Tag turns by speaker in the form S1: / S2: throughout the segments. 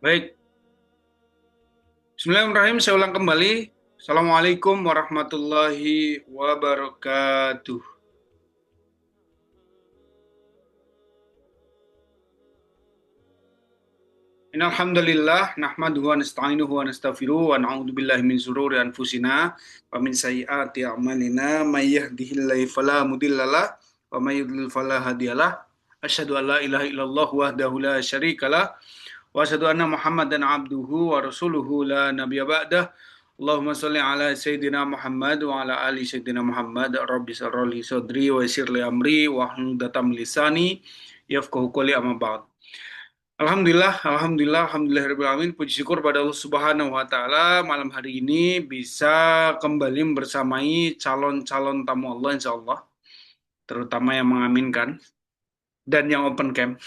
S1: Baik, Bismillahirrahmanirrahim. Saya ulang kembali. Assalamualaikum warahmatullahi wabarakatuh. Innal hamdalillah nahmaduhu wa nasta'inuhu wa nastaghfiruh wa na'udzu billahi min shururi anfusina wa min sayyiati a'malina may yahdihillahu fala mudhillalah wa may yudlil fala hadiyalah. Asyhadu an la ilaha illallah wahdahu la syarikalah wa asyhadu anna Muhammadan abduhu wa rasuluhu la nabiyya ba'dah. Allahumma sholli ala sayyidina Muhammad wa ala ali sayyidina Muhammad. Rabbi shrah li sadri wa yassir li amri wa hlul 'uqdatam min lisani yafqahu qawli, amma ba'd. Alhamdulillah, alamin. Puji syukur pada Allah Subhanahu wa taala, malam hari ini bisa kembali bersamai calon-calon tamu Allah insya Allah, terutama yang mengaminkan dan yang open camp.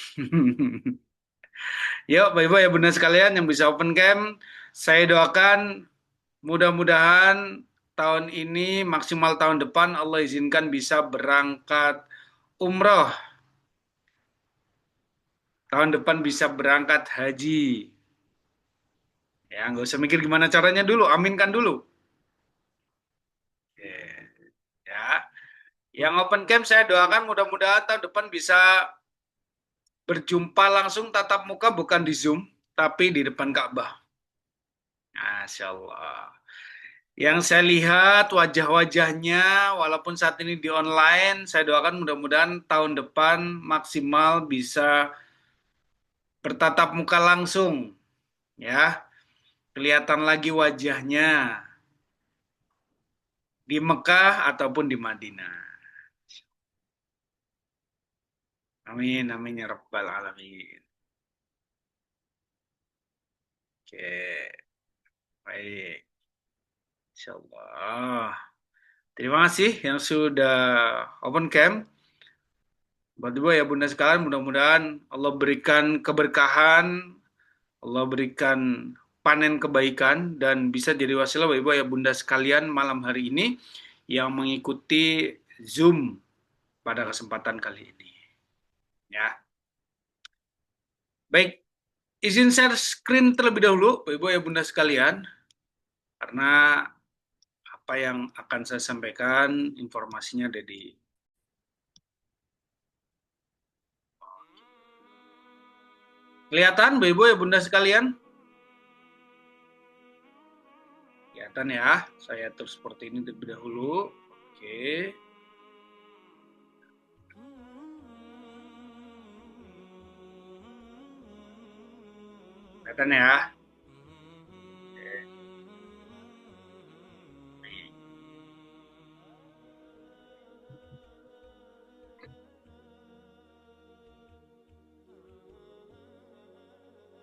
S1: Yuk, Bapak ya Bunda sekalian yang bisa open camp, saya doakan mudah-mudahan tahun ini maksimal tahun depan Allah izinkan bisa berangkat umroh. Tahun depan bisa berangkat haji. Ya, nggak usah mikir gimana caranya dulu, aminkan dulu. Oke, ya, yang open camp saya doakan mudah-mudahan tahun depan bisa berjumpa langsung tatap muka, bukan di Zoom, tapi di depan Ka'bah. Masya Allah. Yang saya lihat wajah-wajahnya, walaupun saat ini di online, saya doakan mudah-mudahan tahun depan maksimal bisa bertatap muka langsung, ya, kelihatan lagi wajahnya di Mekah ataupun di Madinah. Amin, amin ya rabbal alamin. Oke, baik. Insyaallah. Terima kasih yang sudah open camp. Buat Ibu ya Bunda sekalian, mudah-mudahan Allah berikan keberkahan, Allah berikan panen kebaikan, dan bisa jadi wasilah Bapak Ibu ya Bunda sekalian malam hari ini yang mengikuti Zoom pada kesempatan kali ini. Ya. Baik, izin share screen terlebih dahulu Bapak Ibu ya Bunda sekalian, karena apa yang akan saya sampaikan informasinya ada di kelihatan Bapak Ibu ya Bunda sekalian. Kelihatan ya, saya atur seperti ini terlebih dahulu. Oke. Kelihatan ya.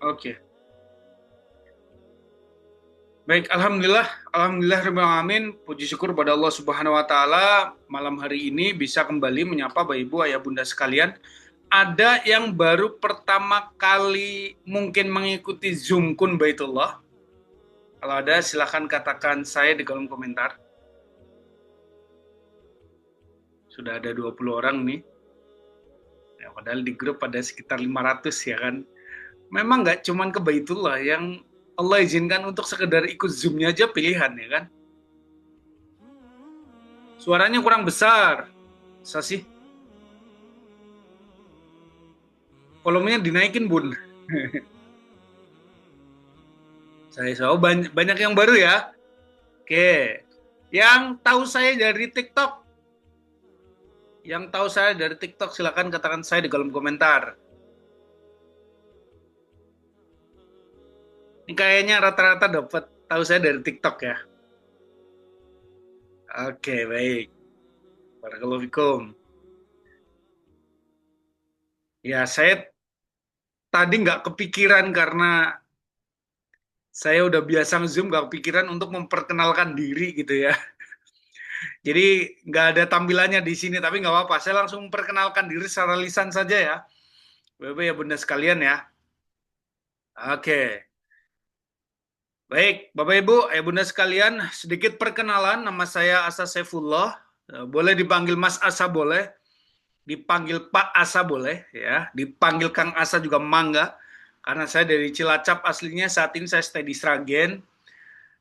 S1: Oke. Baik, alhamdulillah, alamin. Puji syukur pada Allah Subhanahu wa taala, malam hari ini bisa kembali menyapa Bapak Ibu ayah bunda sekalian. Ada yang baru pertama kali mungkin mengikuti Zoom Kun Baitullah. Kalau ada silahkan katakan saya di kolom komentar. Sudah ada 20 orang nih. Ya, padahal di grup ada sekitar 500 ya kan. Memang nggak cuman ke Baitullah yang Allah izinkan untuk sekedar ikut Zoom-nya aja pilihan ya kan. Suaranya kurang besar. Masa sih? Volumenya dinaikin, Bun. Saya tahu banyak yang baru ya. Oke. Yang tahu saya dari TikTok. Yang tahu saya dari TikTok silakan katakan saya di kolom komentar. Ini kayaknya rata-rata dapat tahu saya dari TikTok ya. Oke, baik. Barakallahu fikum. Ya, saya tadi nggak kepikiran karena saya udah biasa Zoom, nggak kepikiran untuk memperkenalkan diri gitu ya. Jadi nggak ada tampilannya di sini, tapi nggak apa-apa. Saya langsung memperkenalkan diri secara lisan saja ya. Bapak ya bunda sekalian ya. Oke. Baik, Bapak Ibu, ayah bunda sekalian, sedikit perkenalan. Nama saya Asa Saifullah. Boleh dipanggil Mas Asa boleh. Dipanggil Pak Asa boleh ya. Dipanggil Kang Asa juga mangga. karena saya dari Cilacap aslinya, saat ini saya stay di Sragen.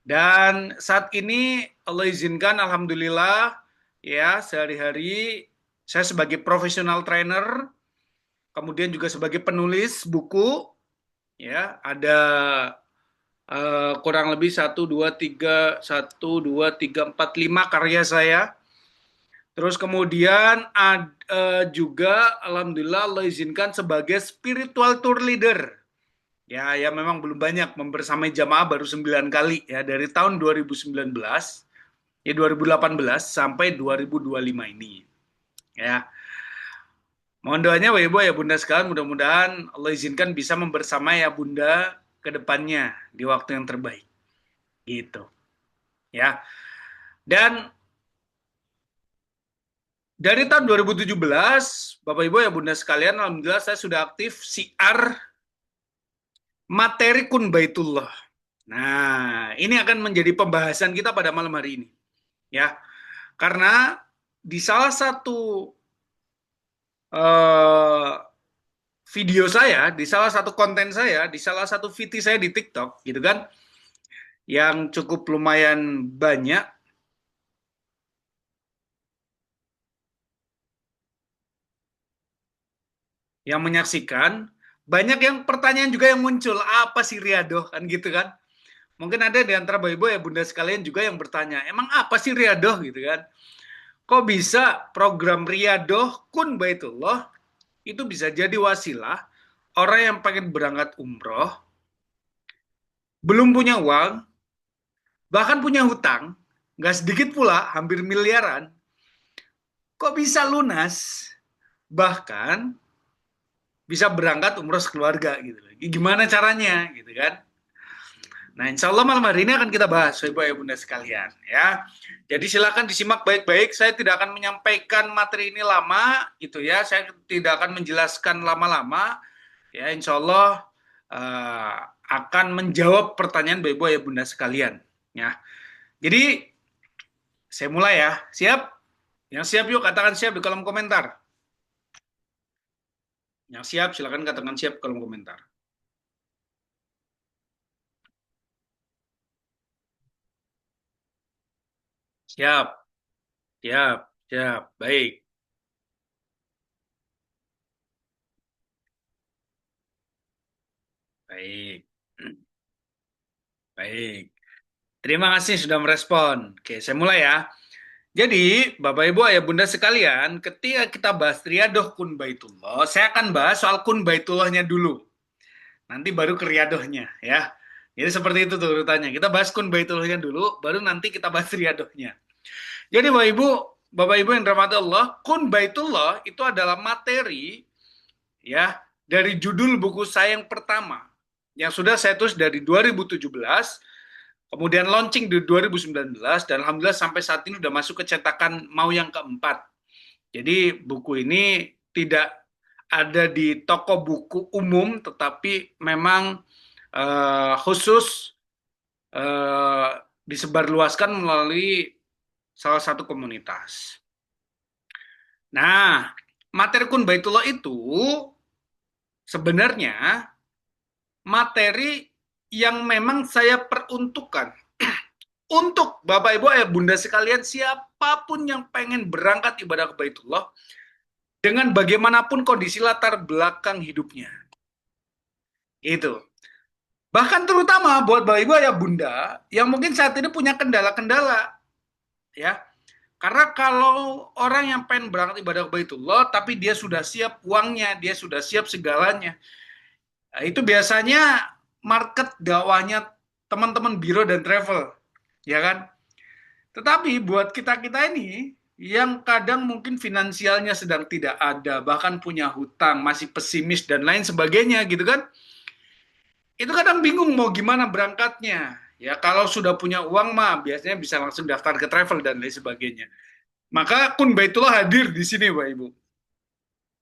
S1: Dan saat ini Allah izinkan, alhamdulillah, ya sehari-hari saya sebagai profesional trainer, kemudian juga sebagai penulis buku, ya ada kurang lebih 1, 2, 3, 1, 2, 3, 4, 5 karya saya. Terus kemudian juga alhamdulillah Allah izinkan sebagai spiritual tour leader. Ya, ya memang belum banyak, membersamai jamaah baru 9 kali ya dari tahun 2019 ya 2018 sampai 2025 ini. Ya. Mohon doanya Bapak Ibu ya Bunda sekalian, mudah-mudahan Allah izinkan bisa membersamai ya Bunda ke depannya di waktu yang terbaik. Gitu. Ya. Dan dari tahun 2017, Bapak Ibu ya Bunda sekalian, alhamdulillah saya sudah aktif siar materi Kun Baitullah. Nah, ini akan menjadi pembahasan kita pada malam hari ini. Ya. Karena di salah satu video saya, di salah satu konten saya, di salah satu VT saya di TikTok, gitu kan, yang cukup lumayan banyak yang menyaksikan, banyak yang pertanyaan juga yang muncul, apa sih riadoh, kan gitu kan. Mungkin ada di antara Bapak Ibu ya Bunda sekalian juga yang bertanya, emang apa sih riadoh gitu kan. Kok bisa program riadoh Kun Baitullah itu bisa jadi wasilah orang yang pengen berangkat umroh, belum punya uang, bahkan punya hutang, nggak sedikit pula, hampir miliaran, kok bisa lunas, bahkan bisa berangkat umroh sekeluarga gitu. Gimana caranya gitu kan? Nah, insya Allah malam hari ini akan kita bahas, Ibu ya Bunda sekalian, ya. Jadi silakan disimak baik-baik. Saya tidak akan menyampaikan materi ini lama, gitu ya. Saya tidak akan menjelaskan lama-lama, ya. Insya Allah akan menjawab pertanyaan Ibu ya Bunda sekalian, ya. Jadi saya mulai ya. Siap? Yang siap yuk katakan siap di kolom komentar. Yang siap silakan katakan siap di kolom komentar. Siap, siap, siap. Baik, baik, baik. Terima kasih sudah merespon. Oke, saya mulai ya. Jadi, Bapak Ibu Ayah Bunda sekalian, ketika kita bahas riadoh kun baitullah, saya akan bahas soal kun baitullahnya dulu. Nanti baru ke riadohnya ya. Jadi seperti itu tuh urutannya. Kita bahas kun baitullahnya dulu, baru nanti kita bahas riadohnya. Jadi Bapak Ibu yang dirahmati Allah, kun baitullah itu adalah materi ya dari judul buku saya yang pertama yang sudah saya tulis dari 2017, kemudian launching di 2019, dan alhamdulillah sampai saat ini sudah masuk ke cetakan mau yang keempat. Jadi buku ini tidak ada di toko buku umum, tetapi memang khusus disebarluaskan melalui salah satu komunitas. Nah, materi Kun Baitullah itu sebenarnya materi yang memang saya peruntukkan untuk Bapak Ibu Bunda sekalian, siapapun yang pengen berangkat ibadah ke Baitullah dengan bagaimanapun kondisi latar belakang hidupnya. Itu. Bahkan terutama buat Bapak Ibu Bunda yang mungkin saat ini punya kendala-kendala ya. Karena kalau orang yang pengen berangkat ibadah ke Baitullah tapi dia sudah siap uangnya, dia sudah siap segalanya, nah, itu biasanya market dakwahnya teman-teman biro dan travel, ya kan? Tetapi buat kita-kita ini yang kadang mungkin finansialnya sedang tidak ada, bahkan punya hutang, masih pesimis dan lain sebagainya gitu kan. Itu kadang bingung mau gimana berangkatnya. Ya kalau sudah punya uang mah biasanya bisa langsung daftar ke travel dan lain sebagainya. Maka Kun Baitullah hadir di sini, Bapak Ibu.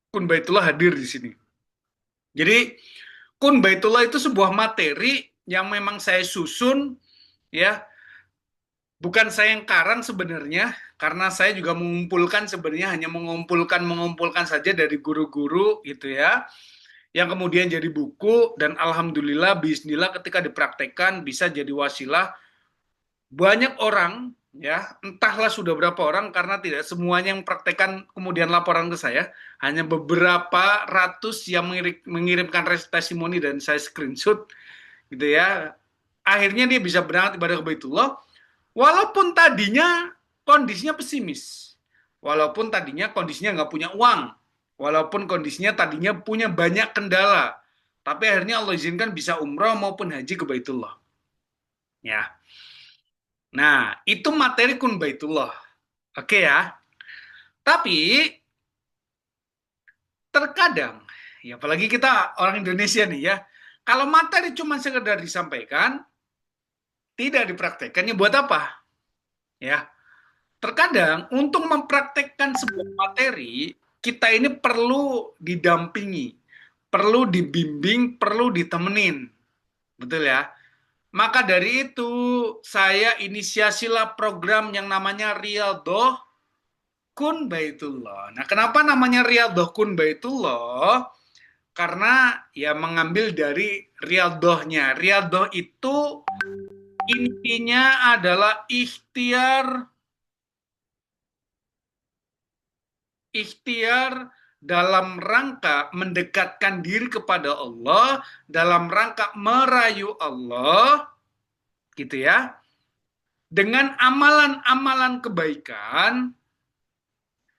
S1: Kun Baitullah hadir di sini. Jadi Kun Baitullah itu sebuah materi yang memang saya susun ya, bukan saya yang karang sebenarnya, karena saya juga mengumpulkan sebenarnya hanya mengumpulkan saja dari guru-guru gitu ya, yang kemudian jadi buku, dan alhamdulillah, bismillah ketika dipraktekkan bisa jadi wasilah banyak orang, ya, entahlah sudah berapa orang, karena tidak semuanya yang praktekkan kemudian laporan ke saya, hanya beberapa ratus yang mengirimkan testimoni dan saya screenshot, gitu ya. Akhirnya dia bisa berangkat ibadah ke Baitullah, walaupun tadinya kondisinya pesimis, walaupun tadinya kondisinya nggak punya uang, walaupun kondisinya tadinya punya banyak kendala, tapi akhirnya Allah izinkan bisa umrah maupun haji ke Baitullah. Ya, nah itu materi kun Baitullah. Oke ya, tapi terkadang, ya apalagi kita orang Indonesia nih ya, kalau materi cuma sekedar disampaikan, tidak dipraktekkannya buat apa? Ya, terkadang untuk mempraktekkan sebuah materi, kita ini perlu didampingi, perlu dibimbing, perlu ditemenin. Betul ya? Maka dari itu, saya inisiasilah program yang namanya Riyadhah Kun Baitullah. Nah, kenapa namanya Riyadhah Kun Baitullah? Karena ya mengambil dari riyadhahnya. Riyadhah itu intinya adalah ikhtiar dalam rangka mendekatkan diri kepada Allah, dalam rangka merayu Allah, gitu ya, dengan amalan-amalan kebaikan,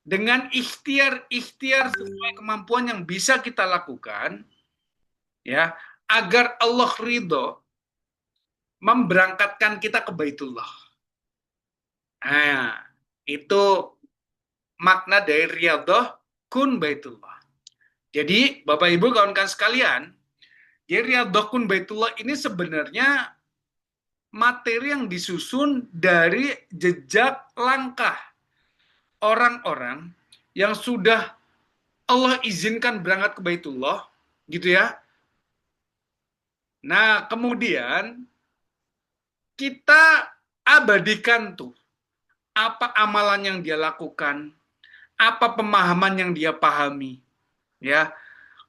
S1: dengan ikhtiar-ikhtiar sesuai kemampuan yang bisa kita lakukan, ya, agar Allah ridho memberangkatkan kita ke Baitullah. Nah, itu makna dari riyadhah kun Baitullah. Jadi, Bapak Ibu kawan-kawan sekalian, jadi riyadhah kun Baitullah ini sebenarnya materi yang disusun dari jejak langkah orang-orang yang sudah Allah izinkan berangkat ke Baitullah, gitu ya. Nah, kemudian kita abadikan tuh apa amalan yang dia lakukan, apa pemahaman yang dia pahami, ya.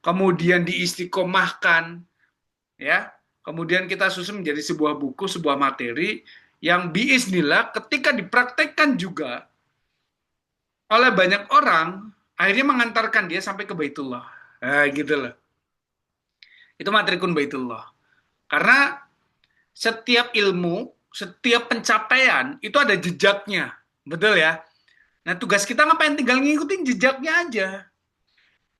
S1: Kemudian diistiqomahkan, ya. Kemudian kita susun menjadi sebuah buku, sebuah materi yang biiznillah ketika dipraktekkan juga oleh banyak orang, akhirnya mengantarkan dia sampai ke Baitullah. Nah, gitu loh. Itu materi kun Baitullah. Karena setiap ilmu, setiap pencapaian itu ada jejaknya. Betul ya? Nah, tugas kita ngapain? Tinggal ngikutin jejaknya aja.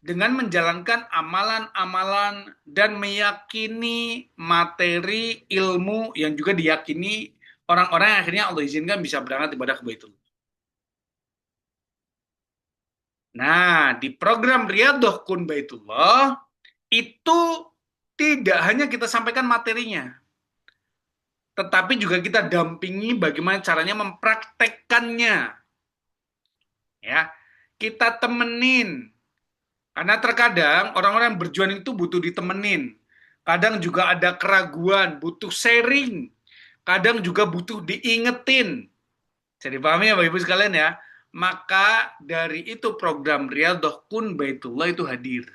S1: Dengan menjalankan amalan-amalan dan meyakini materi ilmu yang juga diyakini orang-orang yang akhirnya Allah izinkan bisa berangkat ibadah ke Baitullah. Nah, di program Riyadhah Kun Baitullah, itu tidak hanya kita sampaikan materinya, tetapi juga kita dampingi bagaimana caranya mempraktekkannya. Ya, kita temenin. Karena terkadang orang-orang yang berjuang itu butuh ditemenin. Kadang juga ada keraguan, butuh sharing. Kadang juga butuh diingetin. Jadi pahami ya Bapak Ibu sekalian ya. Maka dari itu program Riyadhah Kun Baitullah itu hadir.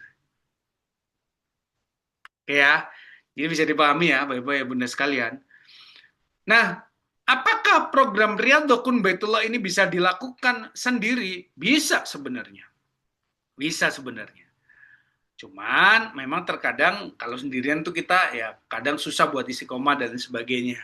S1: Oke ya. Jadi bisa dipahami ya Bapak Ibu ya Bunda sekalian. Nah, apakah program Riyadhah Kun Baitullah ini bisa dilakukan sendiri? Bisa sebenarnya. Bisa sebenarnya. Cuman memang terkadang kalau sendirian tuh kita ya kadang susah buat isi koma dan sebagainya.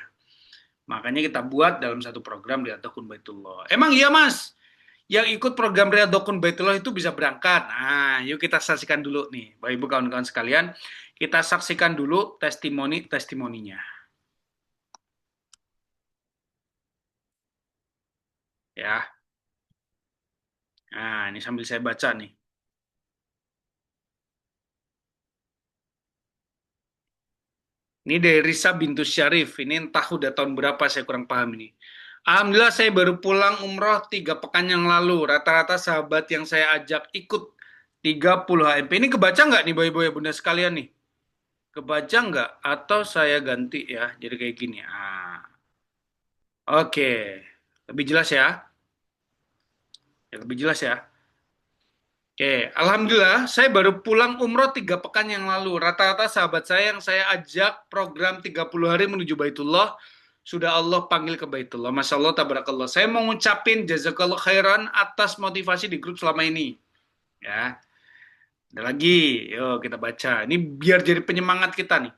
S1: Makanya kita buat dalam satu program Riyadhah Kun Baitullah. Emang iya Mas, yang ikut program Riyadhah Kun Baitullah itu bisa berangkat. Nah, yuk kita saksikan dulu nih, Bapak Ibu kawan-kawan sekalian. Kita saksikan dulu testimoninya. Ya. Nah, ini sambil saya baca nih. Ini dari Risa Bintu Syarif. Ini entah udah tahun berapa, saya kurang paham ini. Alhamdulillah saya baru pulang umroh 3 pekan yang lalu. Rata-rata sahabat yang saya ajak ikut 30 HMP. Ini kebaca nggak nih Bapak Ibu ya Bunda sekalian nih? Kebaca nggak? Atau saya ganti ya, jadi kayak gini. Oke, lebih jelas ya. Ya lebih jelas ya. Oke, Alhamdulillah, saya baru pulang umroh 3 pekan yang lalu. Rata-rata sahabat saya yang saya ajak program 30 hari menuju Baitullah, sudah Allah panggil ke Baitullah. Masya Allah, tabarakallah. Saya mau ngucapin jazakallah khairan atas motivasi di grup selama ini. Ya, ada lagi. Yuk kita baca. Ini biar jadi penyemangat kita nih.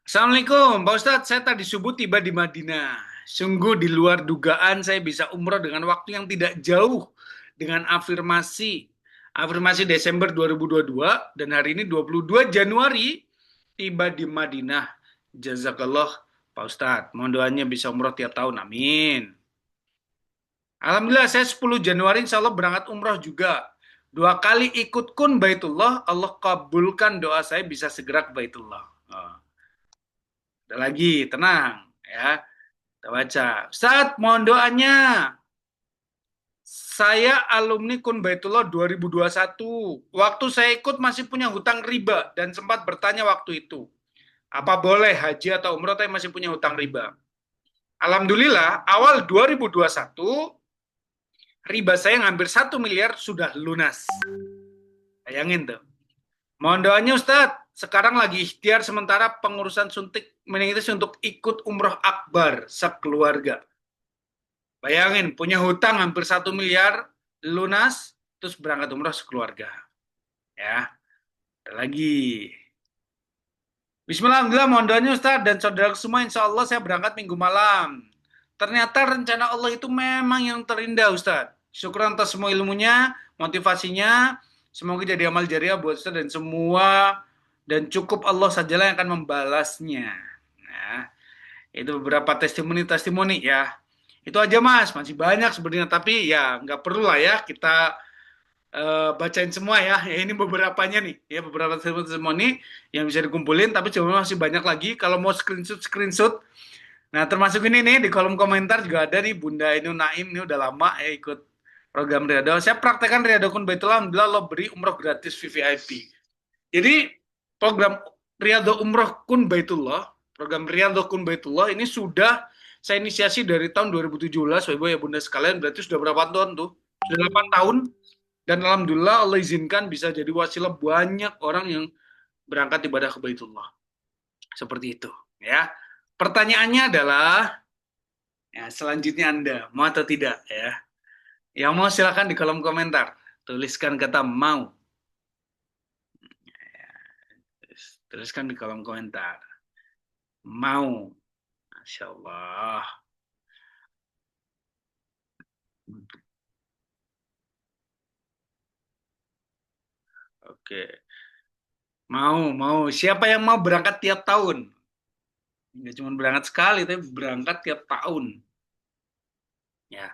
S1: Assalamualaikum, Pak Ustadz. Saya tadi subuh tiba di Madinah. Sungguh di luar dugaan saya bisa umroh dengan waktu yang tidak jauh dengan afirmasi. Afirmasi Desember 2022 dan hari ini 22 Januari tiba di Madinah. Jazakallah Pak Ustadz. Mohon doanya bisa umroh tiap tahun. Amin. Alhamdulillah saya 10 Januari insya Allah berangkat umroh juga. 2 kali ikut kun Baitullah, Allah kabulkan doa saya bisa segera ke Baitullah. Oh. Ada lagi, tenang ya. Kita baca. Ustaz, mohon doanya. Saya alumni Kun Baitullah 2021. Waktu saya ikut masih punya hutang riba dan sempat bertanya waktu itu. Apa boleh haji atau umroh tapi masih punya hutang riba? Alhamdulillah, awal 2021, riba saya yang hampir 1 miliar sudah lunas. Bayangin tuh. Mohon doanya Ustadz, sekarang lagi ikhtiar sementara pengurusan suntik meningitis untuk ikut umroh akbar sekeluarga. Bayangin, punya hutang hampir 1 miliar, lunas, terus berangkat umroh sekeluarga. Ya, ada lagi. Bismillahirrahmanirrahim, mohon doanya Ustadz dan saudara semua, insya Allah saya berangkat minggu malam. Ternyata rencana Allah itu memang yang terindah Ustadz. Syukur atas semua ilmunya, motivasinya, semoga jadi amal jariah buat Ustadz dan semua, dan cukup Allah sajalah yang akan membalasnya. Nah, itu beberapa testimoni-testimoni ya. Itu aja Mas, masih banyak sebenarnya, tapi ya nggak perlu lah ya kita bacain semua ya. Ya ini beberapanya nih, ya beberapa testimoni yang bisa dikumpulin, tapi coba masih banyak lagi. Kalau mau screenshot. Nah, termasuk ini nih di kolom komentar juga ada nih Bunda Inu Naim, ini udah lama ya ikut program Riyadhah. Saya praktekkan Riyadhah Kun Baitullah, alhamdulillah Allah beri umroh gratis VVIP. Jadi program Riyadhah Umroh Kun Baitullah, program Riyadhah Kun Baitullah ini sudah saya inisiasi dari tahun 2017, Ibu ya Bunda sekalian, berarti sudah berapa tahun tuh? Sudah 8 tahun, dan alhamdulillah Allah izinkan bisa jadi wasilah banyak orang yang berangkat ibadah ke Baitullah. Seperti itu, ya. Pertanyaannya adalah, ya selanjutnya Anda mau atau tidak ya? Yang mau silakan di kolom komentar, tuliskan kata mau. Tuliskan di kolom komentar. Mau. Masya Allah. Oke. Mau. Siapa yang mau berangkat tiap tahun? Nggak cuma berangkat sekali, tapi berangkat tiap tahun. Ya,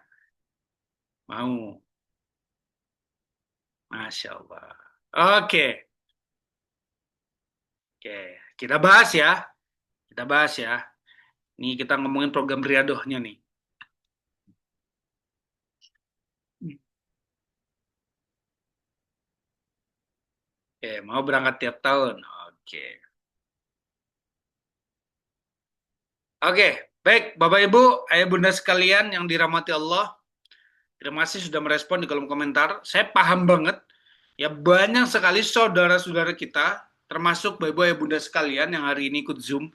S1: mau. Masya Allah. Oke. Oke. Kita bahas ya. Kita bahas ya. Nih kita ngomongin program riadohnya nih. Oke, mau berangkat tiap tahun. Oke. Oke, baik Bapak Ibu, Ayah Bunda sekalian yang dirahmati Allah. Terima kasih sudah merespon di kolom komentar. Saya paham banget, ya banyak sekali saudara-saudara kita, termasuk Bapak Ibu Ayah Bunda sekalian yang hari ini ikut Zoom.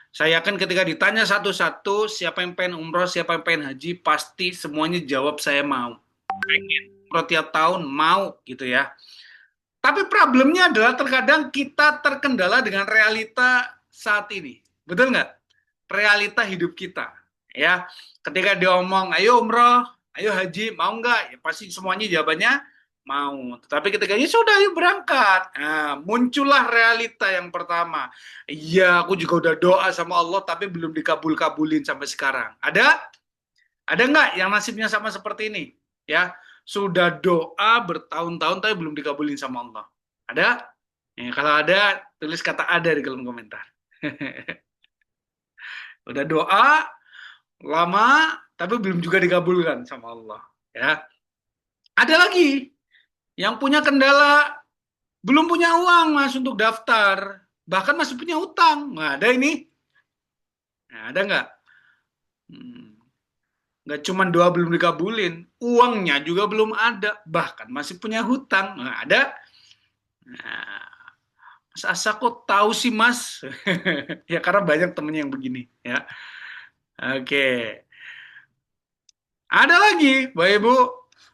S1: Saya yakin ketika ditanya satu-satu, siapa yang pengen umroh, siapa yang pengen haji, pasti semuanya jawab saya mau. Pengen umroh tiap tahun, mau gitu ya. Tapi problemnya adalah terkadang kita terkendala dengan realita saat ini. Betul nggak? Realita hidup kita. Ya, ketika dia ngomong, ayo umroh, ayo haji, mau nggak? Ya, pasti semuanya jawabannya mau. Tetapi ketika ya sudah, ayo berangkat. Nah, muncullah realita yang pertama. Iya, aku juga udah doa sama Allah, tapi belum dikabul-kabulin sampai sekarang. Ada nggak yang nasibnya sama seperti ini? Ya, sudah doa bertahun-tahun tapi belum dikabulin sama Allah. Ada? Ya, kalau ada, tulis kata ada di kolom komentar. Udah doa lama tapi belum juga dikabulkan sama Allah. Ya, ada lagi yang punya kendala, belum punya uang mas untuk daftar, bahkan masih punya utang. Nah, ada ini? Nah, ada nggak? Hmm. Nggak cuma doa belum dikabulin, uangnya juga belum ada, bahkan masih punya hutang. Nggak ada. Nah, Mas Asa kok tahu sih Mas? Ya karena banyak temennya yang begini ya. Oke. Ada lagi, Bapak Ibu.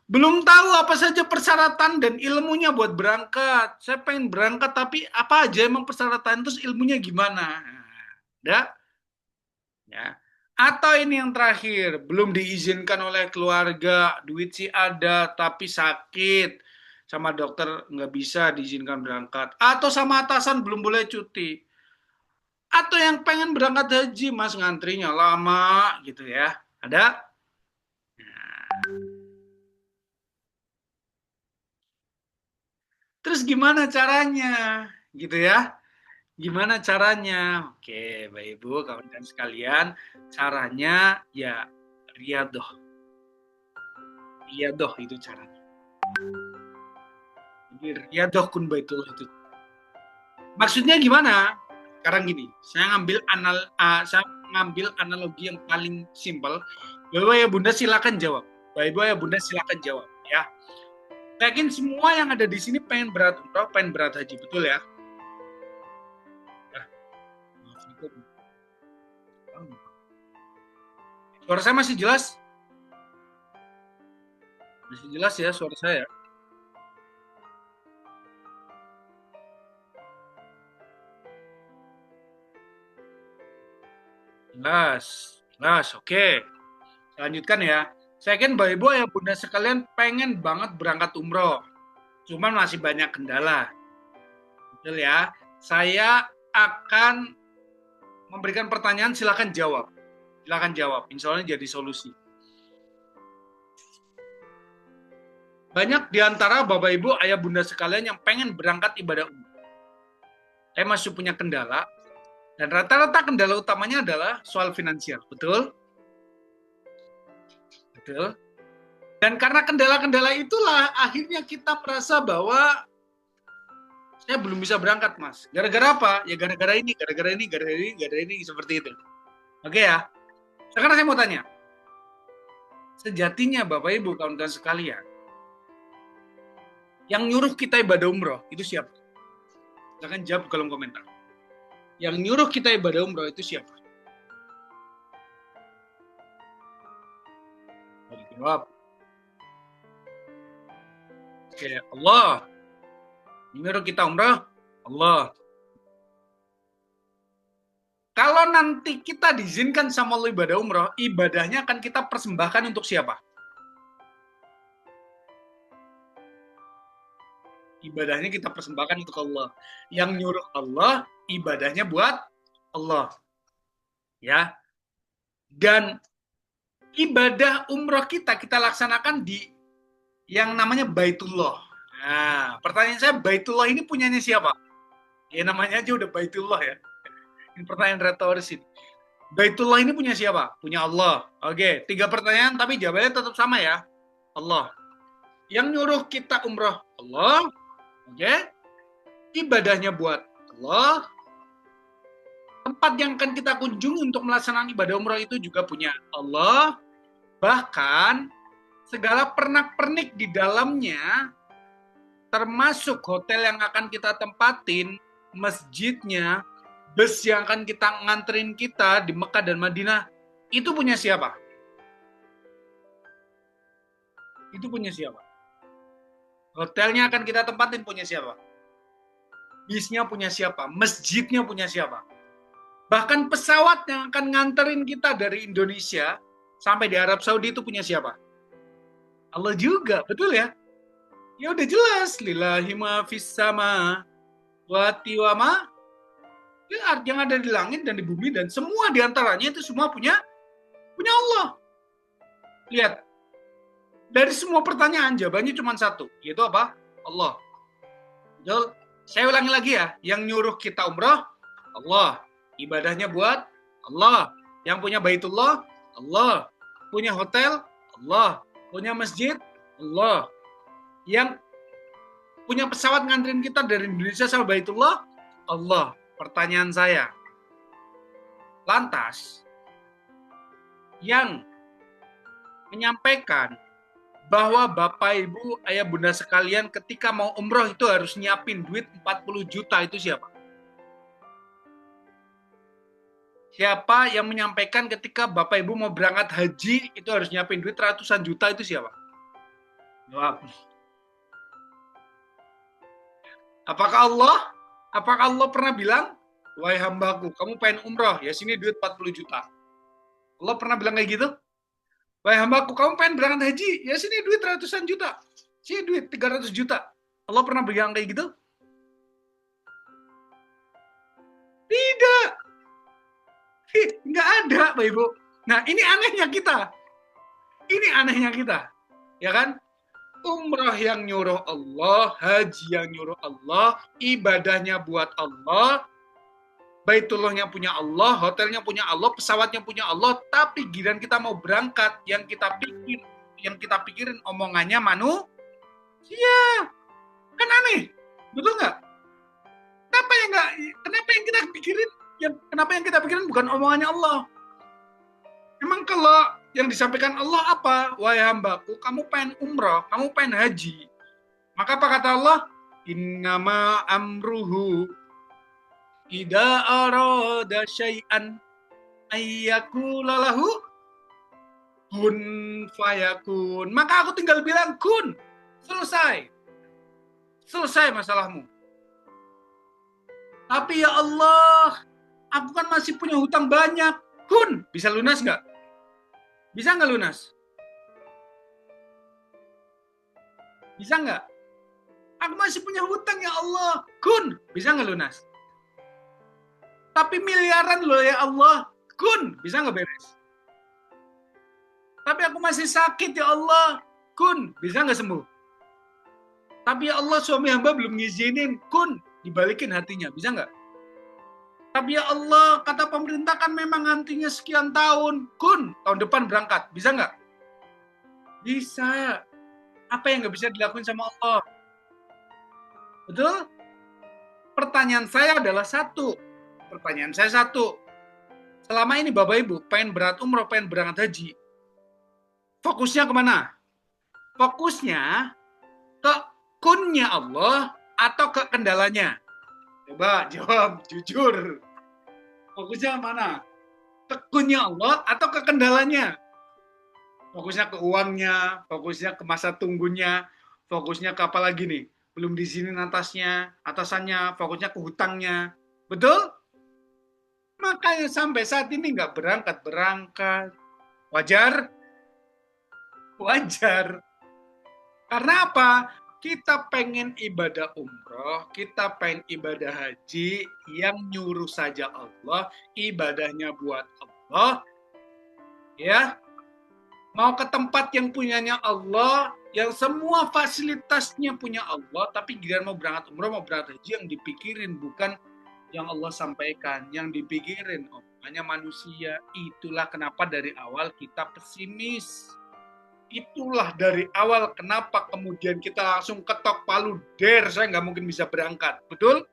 S1: Belum tahu apa saja persyaratan dan ilmunya buat berangkat. Saya pengen berangkat tapi apa aja emang persyaratan terus ilmunya gimana? Ada ya. Atau ini yang terakhir, belum diizinkan oleh keluarga, duit sih ada tapi sakit. Sama dokter nggak bisa diizinkan berangkat. Atau sama atasan belum boleh cuti. Atau yang pengen berangkat haji, Mas ngantrinya lama gitu ya. Ada? Terus gimana caranya? Gitu ya. Gimana caranya? Oke, Bapak Ibu, kawan-kawan sekalian, caranya ya riadoh. Riadoh itu caranya. Jadi riadoh kun baitullah itu. Maksudnya gimana? Sekarang gini, saya ngambil analogi yang paling simpel. Bapak ya Bunda silakan jawab. Bapak Ibu ya Bunda silakan jawab ya. Yakin semua yang ada di sini pengen berat umroh, pengen berat haji, betul ya? Suara saya masih jelas? Masih jelas ya suara saya? Jelas, jelas, oke. Lanjutkan ya. Saya kan Bapak Ibu ya Bunda sekalian pengen banget berangkat umroh. Cuman masih banyak kendala. Betul ya? Saya akan memberikan pertanyaan, silakan jawab. Silakan jawab, insya Allah jadi solusi. Banyak di antara Bapak Ibu, Ayah Bunda sekalian yang pengen berangkat ibadah umroh. Saya masih punya kendala, dan rata-rata kendala utamanya adalah soal finansial, betul? Betul. Dan karena kendala-kendala itulah akhirnya kita merasa bahwa saya belum bisa berangkat, Mas. Gara-gara apa? Ya gara-gara ini, gara-gara ini, gara-gara ini, gara-gara ini, seperti itu. Oke ya? Sekarang saya mau tanya. Sejatinya Bapak Ibu, kawan-kawan sekalian, yang nyuruh kita ibadah umroh itu siapa? Silahkan jawab di kolom komentar. Yang nyuruh kita ibadah umroh itu siapa? Jawab. Oke, Allah. Yang nyuruh kita umroh, Allah. Kalau nanti kita diizinkan sama Allah ibadah umroh, ibadahnya akan kita persembahkan untuk siapa? Ibadahnya kita persembahkan untuk Allah. Yang nyuruh Allah, ibadahnya buat Allah. Ya. Dan ibadah umroh kita laksanakan di yang namanya Baitullah. Nah, pertanyaan saya, Baitullah ini punyanya siapa? Ya namanya aja udah Baitullah ya. Ini pertanyaan retoris ini. Baitullah ini punya siapa? Punya Allah. Oke, 3 pertanyaan tapi jawabannya tetap sama ya. Allah. Yang nyuruh kita umroh Allah. Oke. Ibadahnya buat Allah. Tempat yang akan kita kunjungi untuk melaksanakan ibadah umroh itu juga punya Allah. Bahkan segala pernak-pernik di dalamnya, termasuk hotel yang akan kita tempatin, masjidnya, bus yang akan kita nganterin kita di Mekah dan Madinah, itu punya siapa? Itu punya siapa? Hotelnya akan kita tempatin punya siapa? Bisnya punya siapa? Masjidnya punya siapa? Bahkan pesawat yang akan nganterin kita dari Indonesia sampai di Arab Saudi itu punya siapa? Allah juga, betul ya? Ya udah jelas, lillahi ma fis sama wa tiwama, ya, yang ada di langit dan di bumi dan semua diantaranya itu semua punya Allah. Lihat, dari semua pertanyaan jawabannya cuma satu, yaitu apa? Allah. Betul? Saya ulangi lagi ya, yang nyuruh kita umroh Allah, ibadahnya buat Allah, yang punya Baitullah Allah, punya hotel Allah, punya masjid Allah, yang punya pesawat nganterin kita dari Indonesia sampai Baitullah Allah. Pertanyaan saya, lantas yang menyampaikan bahwa Bapak, Ibu, Ayah, Bunda sekalian ketika mau umroh itu harus nyiapin duit 40 juta, itu siapa? Siapa yang menyampaikan ketika Bapak Ibu mau berangkat haji itu harus nyiapin duit ratusan juta, itu siapa? Jawab. Apakah Allah? Apakah Allah pernah bilang, wahai hambaku, kamu pengen umroh, ya sini duit 40 juta. Allah pernah bilang kayak gitu? Wahai hambaku, kamu pengen berangkat haji, ya sini duit ratusan juta. Sini duit 300 juta. Allah pernah bilang kayak gitu? Tidak. Nggak ada, Bapak Ibu. Nah, ini anehnya kita. Ini anehnya kita. Ya kan? Umrah yang nyuruh Allah, haji yang nyuruh Allah, ibadahnya buat Allah, Baitullahnya punya Allah, hotelnya punya Allah, pesawatnya punya Allah, tapi giliran kita mau berangkat, yang kita pikirin omongannya manusia. Kan aneh, betul nggak? Kenapa yang kita pikirin, kenapa yang kita pikirin bukan omongannya Allah? Emang kalau yang disampaikan Allah apa? Wahai hambaku, kamu pengen umrah, kamu pengen haji. Maka apa kata Allah? Innama amruhu idza arada syai'an ayyakula lahu kun fayakun. Maka aku tinggal bilang kun. Selesai. Selesai masalahmu. Tapi ya Allah, aku kan masih punya hutang banyak. Kun, bisa lunas nggak? Bisa nggak lunas? Bisa nggak? Aku masih punya hutang ya Allah. Kun, bisa nggak lunas? Tapi miliaran loh ya Allah. Kun, bisa nggak beres? Tapi aku masih sakit ya Allah. Kun, bisa nggak sembuh? Tapi ya Allah, suami hamba belum ngizinin. Kun, dibalikin hatinya, bisa nggak? Tapi ya Allah, kata pemerintah kan memang nantinya sekian tahun. Kun, tahun depan berangkat, bisa nggak? Bisa. Apa yang nggak bisa dilakuin sama Allah? Betul? Pertanyaan saya adalah satu. Selama ini Bapak Ibu pengen berangkat umroh, pengen berangkat haji, fokusnya kemana? Fokusnya ke kunnya Allah atau ke kendalanya? Coba jawab jujur. Fokusnya mana? Ke kunnya Allah atau ke kendalanya? Fokusnya ke uangnya, fokusnya ke masa tunggunya, fokusnya ke apa lagi nih? Belum di sini atasannya, fokusnya ke hutangnya. Betul? Makanya sampai saat ini nggak berangkat. Wajar? Wajar. Karena apa? Kita pengen ibadah umroh, kita pengen ibadah haji, yang nyuruh saja Allah, ibadahnya buat Allah, ya. Mau ke tempat yang punyanya Allah, yang semua fasilitasnya punya Allah, tapi giliran mau berangkat umroh, mau berangkat haji, yang dipikirin bukan yang Allah sampaikan, yang dipikirin omongannya manusia. Itulah kenapa dari awal kita pesimis. Itulah dari awal kenapa kemudian kita langsung ketok palu, saya nggak mungkin bisa berangkat, betul?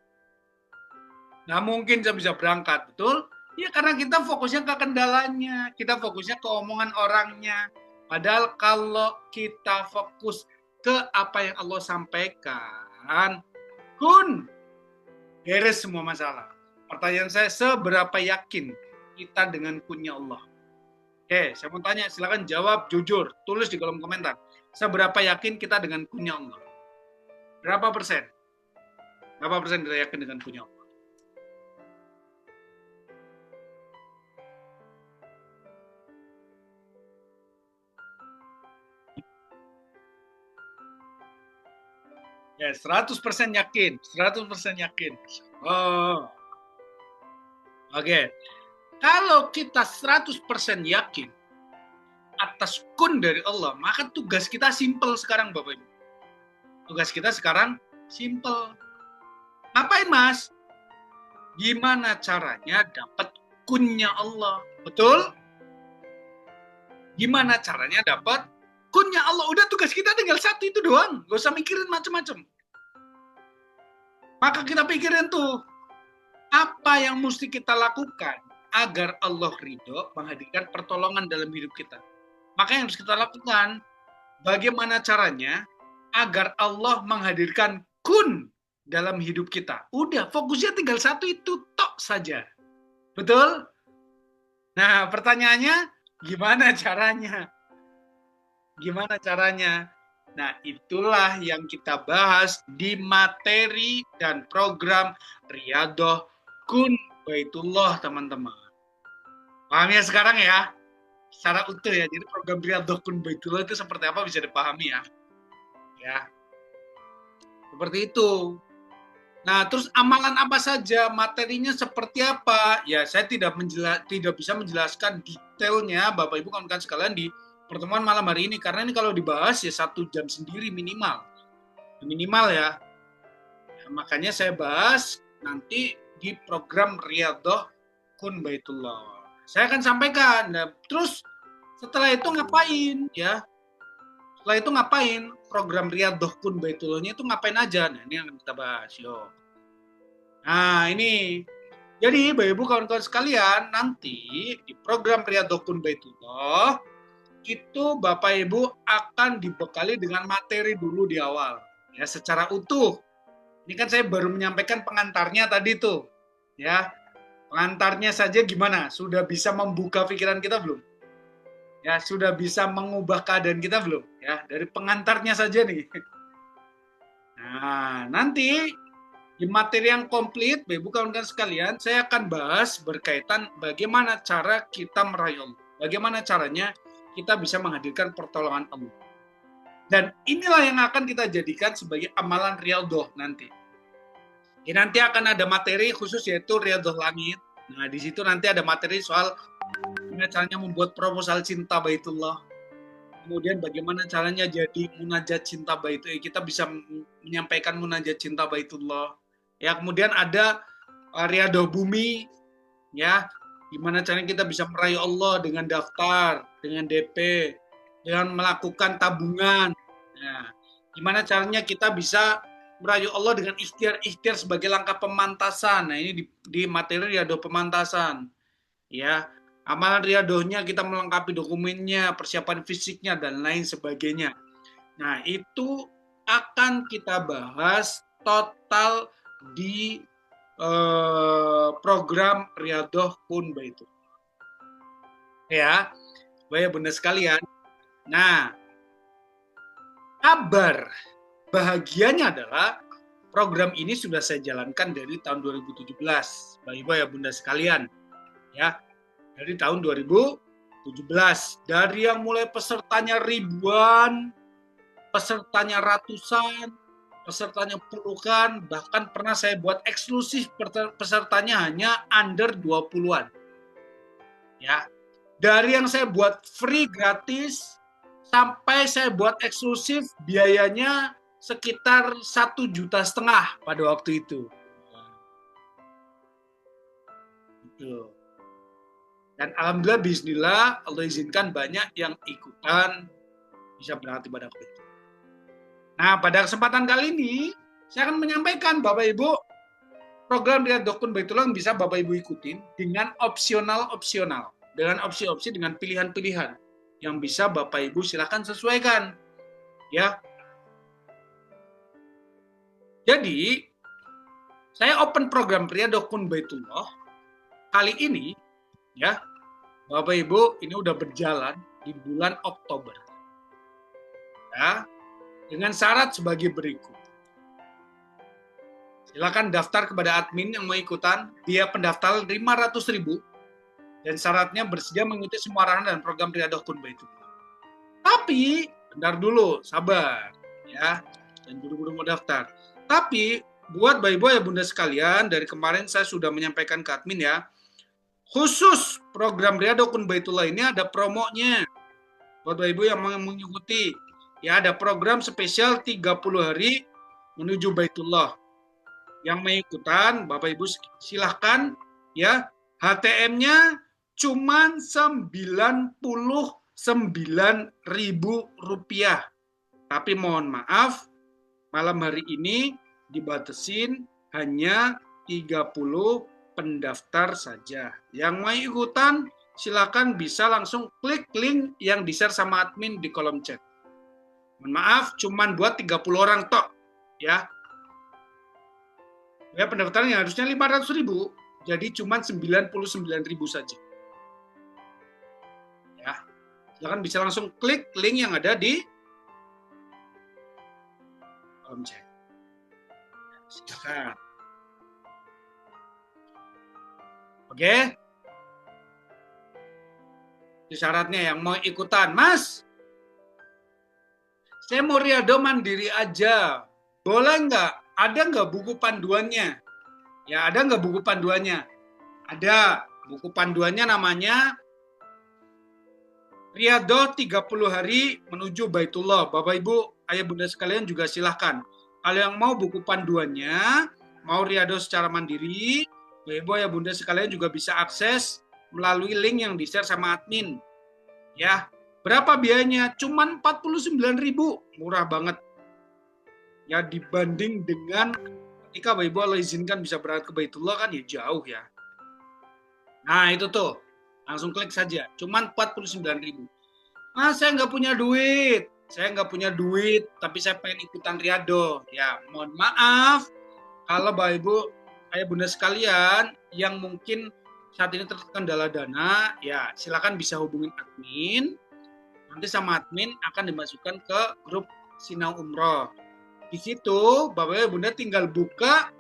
S1: Nggak mungkin saya bisa berangkat, betul? Ya karena kita fokusnya ke kendalanya, kita fokusnya ke omongan orangnya. Padahal kalau kita fokus ke apa yang Allah sampaikan, beres semua masalah. Pertanyaan saya, seberapa yakin kita dengan kunnya Allah? Oke, saya mau tanya, silakan jawab jujur, tulis di kolom komentar. Seberapa yakin kita dengan kunnya Allah? Berapa persen? Berapa persen kita yakin dengan kunnya Allah? Ya, 100% yakin, 100% yakin. Oh. Oke. Kalau kita 100% yakin atas kun dari Allah, maka tugas kita simple sekarang, Bapak Ibu. Tugas kita sekarang simple. Ngapain, Mas? Gimana caranya dapat kunnya Allah? Betul? Gimana caranya dapat kunnya Allah? Udah, tugas kita tinggal satu itu doang. Gak usah mikirin macam-macam. Maka kita pikirin tuh, apa yang mesti kita lakukan agar Allah ridho menghadirkan pertolongan dalam hidup kita. Maka yang harus kita lakukan, bagaimana caranya agar Allah menghadirkan kun dalam hidup kita. Udah, fokusnya tinggal satu itu tok saja. Betul? Nah, pertanyaannya, gimana caranya? Gimana caranya? Nah, itulah yang kita bahas di materi dan program Riyadhah Kun Baitullah, teman-teman. Paham ya sekarang ya? Secara utuh ya. Jadi program Riyadhah Kun Baitullah itu seperti apa bisa dipahami ya. Ya. Seperti itu. Nah, terus amalan apa saja, materinya seperti apa? Ya, saya tidak bisa menjelaskan detailnya, Bapak Ibu kawan-kawan sekalian di pertemuan malam hari ini, karena ini kalau dibahas ya 1 jam sendiri minimal ya. Makanya saya bahas nanti di program Riyadhah Kun Baitullah. Saya akan sampaikan. Nah, terus setelah itu ngapain ya? Setelah itu ngapain? Program Riyadhah Kun Baitullahnya itu ngapain aja? Nah, ini yang akan kita bahas. Yuk. Nah, ini. Jadi, Bapak Ibu kawan-kawan sekalian, nanti di program Riyadhah Kun Baitullah itu Bapak Ibu akan dibekali dengan materi dulu di awal, ya, secara utuh. Ini kan saya baru menyampaikan pengantarnya tadi tuh, ya. Pengantarnya saja gimana? Sudah bisa membuka pikiran kita belum? Ya, sudah bisa mengubah keadaan kita belum? Ya, dari pengantarnya saja nih. Nah, nanti di materi yang komplit, Bapak Ibu kawan-kawan sekalian, saya akan bahas berkaitan bagaimana cara kita meraih Allah. Bagaimana caranya kita bisa menghadirkan pertolongan Allah. Dan inilah yang akan kita jadikan sebagai amalan Riyadhah nanti. Jadi nanti akan ada materi khusus yaitu Riyadhah Langit. Nah, di situ nanti ada materi soal bagaimana caranya membuat proposal cinta Baitullah. Kemudian bagaimana caranya jadi munajat cinta Baitullah. Kita bisa menyampaikan munajat cinta Baitullah. Ya, kemudian ada Riyadhah Bumi, ya, gimana caranya kita bisa meraih Allah dengan daftar, dengan DP, dengan melakukan tabungan. Nah, gimana caranya kita bisa meraih Allah dengan ikhtiar sebagai langkah pemantasan. Nah, ini di materi Riyadhah pemantasan. Ya, amalan Riyadhahnya kita melengkapi dokumennya, persiapan fisiknya, dan lain sebagainya. Nah, itu akan kita bahas total di program Riyadhah Kun Baitullah. Ya, Bapak Bunda sekalian. Nah, kabar bahagianya adalah program ini sudah saya jalankan dari tahun 2017, Bapak Ibu ya Bunda sekalian. Ya, dari tahun 2017. Dari yang mulai pesertanya ribuan, pesertanya ratusan, pesertanya puluhan, bahkan pernah saya buat eksklusif pesertanya hanya under 20-an. Ya. Dari yang saya buat free gratis sampai saya buat eksklusif biayanya sekitar 1,5 juta pada waktu itu. Gitu. Dan alhamdulillah bismillah Allah izinkan banyak yang ikutan bisa berarti pada waktu itu. Nah, pada kesempatan kali ini saya akan menyampaikan Bapak Ibu program Riyadhah Kun Baitullah yang bisa Bapak Ibu ikutin dengan opsional, dengan opsi-opsi, dengan pilihan-pilihan yang bisa Bapak Ibu silakan sesuaikan. Ya. Jadi, saya open program Riyadhah Kun Baitullah kali ini, ya, Bapak Ibu, ini udah berjalan di bulan Oktober. Ya, dengan syarat sebagai berikut. Silakan daftar kepada admin yang mau ikutan, biaya pendaftaran 500.000 dan syaratnya bersedia mengikuti semua arahan dan program Riyadhah Kun Baitullah. Tapi, bentar dulu, sabar, ya, dan buru-buru mau daftar. Tapi, buat Bapak Ibu ya Bunda sekalian, dari kemarin saya sudah menyampaikan ke admin ya, khusus program Riyadhah Kun Baitullah ini ada promonya. Buat Bapak Ibu yang mau mengikuti, ya ada program spesial 30 hari menuju Baitullah. Yang mau ikutan, Bapak Ibu silahkan ya. HTM-nya cuma Rp99.000. Tapi mohon maaf, malam hari ini dibatasin hanya 30 pendaftar saja. Yang mau ikutan silakan bisa langsung klik link yang di-share sama admin di kolom chat. Mohon maaf, cuman buat 30 orang tok, ya. Ya, pendaftaran yang harusnya 500.000, jadi cuma 99.000 saja. Ya, silakan bisa langsung klik link yang ada di kolom chat. Silakan. Oke. Itu syaratnya yang mau ikutan, Mas. Saya mau riado mandiri aja. Boleh nggak? Ada nggak buku panduannya? Ya, ada nggak buku panduannya? Ada. Buku panduannya namanya Riado 30 hari menuju Baitullah. Bapak, Ibu, Ayah Bunda sekalian juga silahkan. Kalau yang mau buku panduannya, mau riado secara mandiri, Bapak, Ibu, Ayah Bunda sekalian juga bisa akses melalui link yang di-share sama admin. Ya, berapa biayanya? Cuman 49.000, murah banget. Ya, dibanding dengan ketika Bapak Ibu Allah izinkan bisa berangkat ke Baitullah kan ya jauh ya. Nah, itu tuh. Langsung klik saja. Cuman 49.000. Ah, saya nggak punya duit. Saya nggak punya duit, tapi saya pengen ikutan riado. Ya, mohon maaf. Kalau Bapak Ibu, Ayah Bunda sekalian yang mungkin saat ini terkendala dana, ya silakan bisa hubungin admin. Nanti sama admin akan dimasukkan ke grup Sinau Umroh. Di situ Bapak Ibu Bunda tinggal buka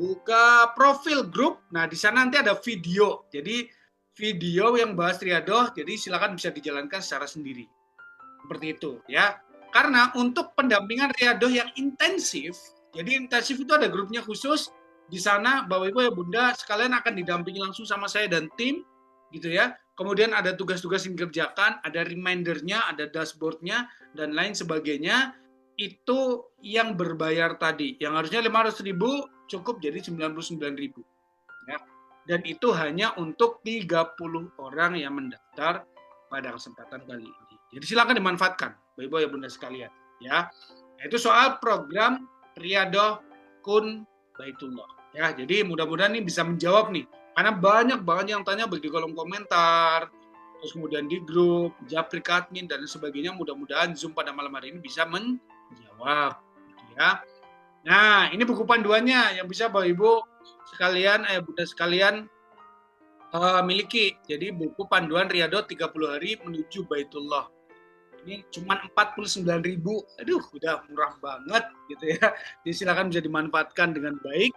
S1: buka profil grup. Nah, di sana nanti ada video. Jadi video yang bahas riadoh, jadi silakan bisa dijalankan secara sendiri. Seperti itu ya. Karena untuk pendampingan riadoh yang intensif, jadi intensif itu ada grupnya khusus. Di sana Bapak Ibu ya Bunda sekalian akan didampingi langsung sama saya dan tim gitu ya. Kemudian ada tugas-tugas yang dikerjakan, ada remindernya, ada dashboardnya dan lain sebagainya. Itu yang berbayar tadi. Yang harusnya 500.000 cukup jadi 99.000 ya. Dan itu hanya untuk 30 orang yang mendaftar pada kesempatan kali ini. Jadi silakan dimanfaatkan Bapak Ibu ya Bunda sekalian ya. Itu soal program Riado Kun Baitullah ya. Jadi mudah-mudahan ini bisa menjawab nih. Karena banyak banget yang tanya baik di kolom komentar, terus kemudian di grup, japrik admin dan sebagainya. Mudah-mudahan Zoom pada malam hari ini bisa menjawab gitu ya. Nah, ini buku panduannya yang bisa Bapak Ibu sekalian, Ayah Bunda sekalian miliki. Jadi buku panduan Riado 30 hari menuju Baitullah. Ini cuma 49.000. Aduh, udah murah banget gitu ya. Jadi silakan bisa dimanfaatkan dengan baik.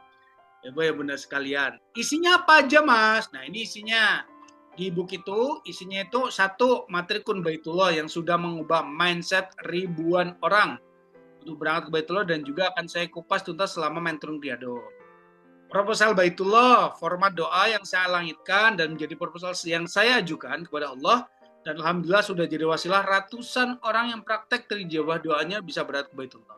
S1: Ya, Bapak ya Bunda sekalian. Isinya apa aja, Mas? Nah, ini isinya. Di buku itu, isinya itu satu, materi Kun Baitullah yang sudah mengubah mindset ribuan orang untuk berangkat ke Baitullah dan juga akan saya kupas tuntas selama mentoring Riado. Proposal Baitullah, format doa yang saya langitkan dan menjadi proposal yang saya ajukan kepada Allah. Dan alhamdulillah sudah jadi wasilah ratusan orang yang praktek terijabah doanya bisa berangkat ke Baitullah.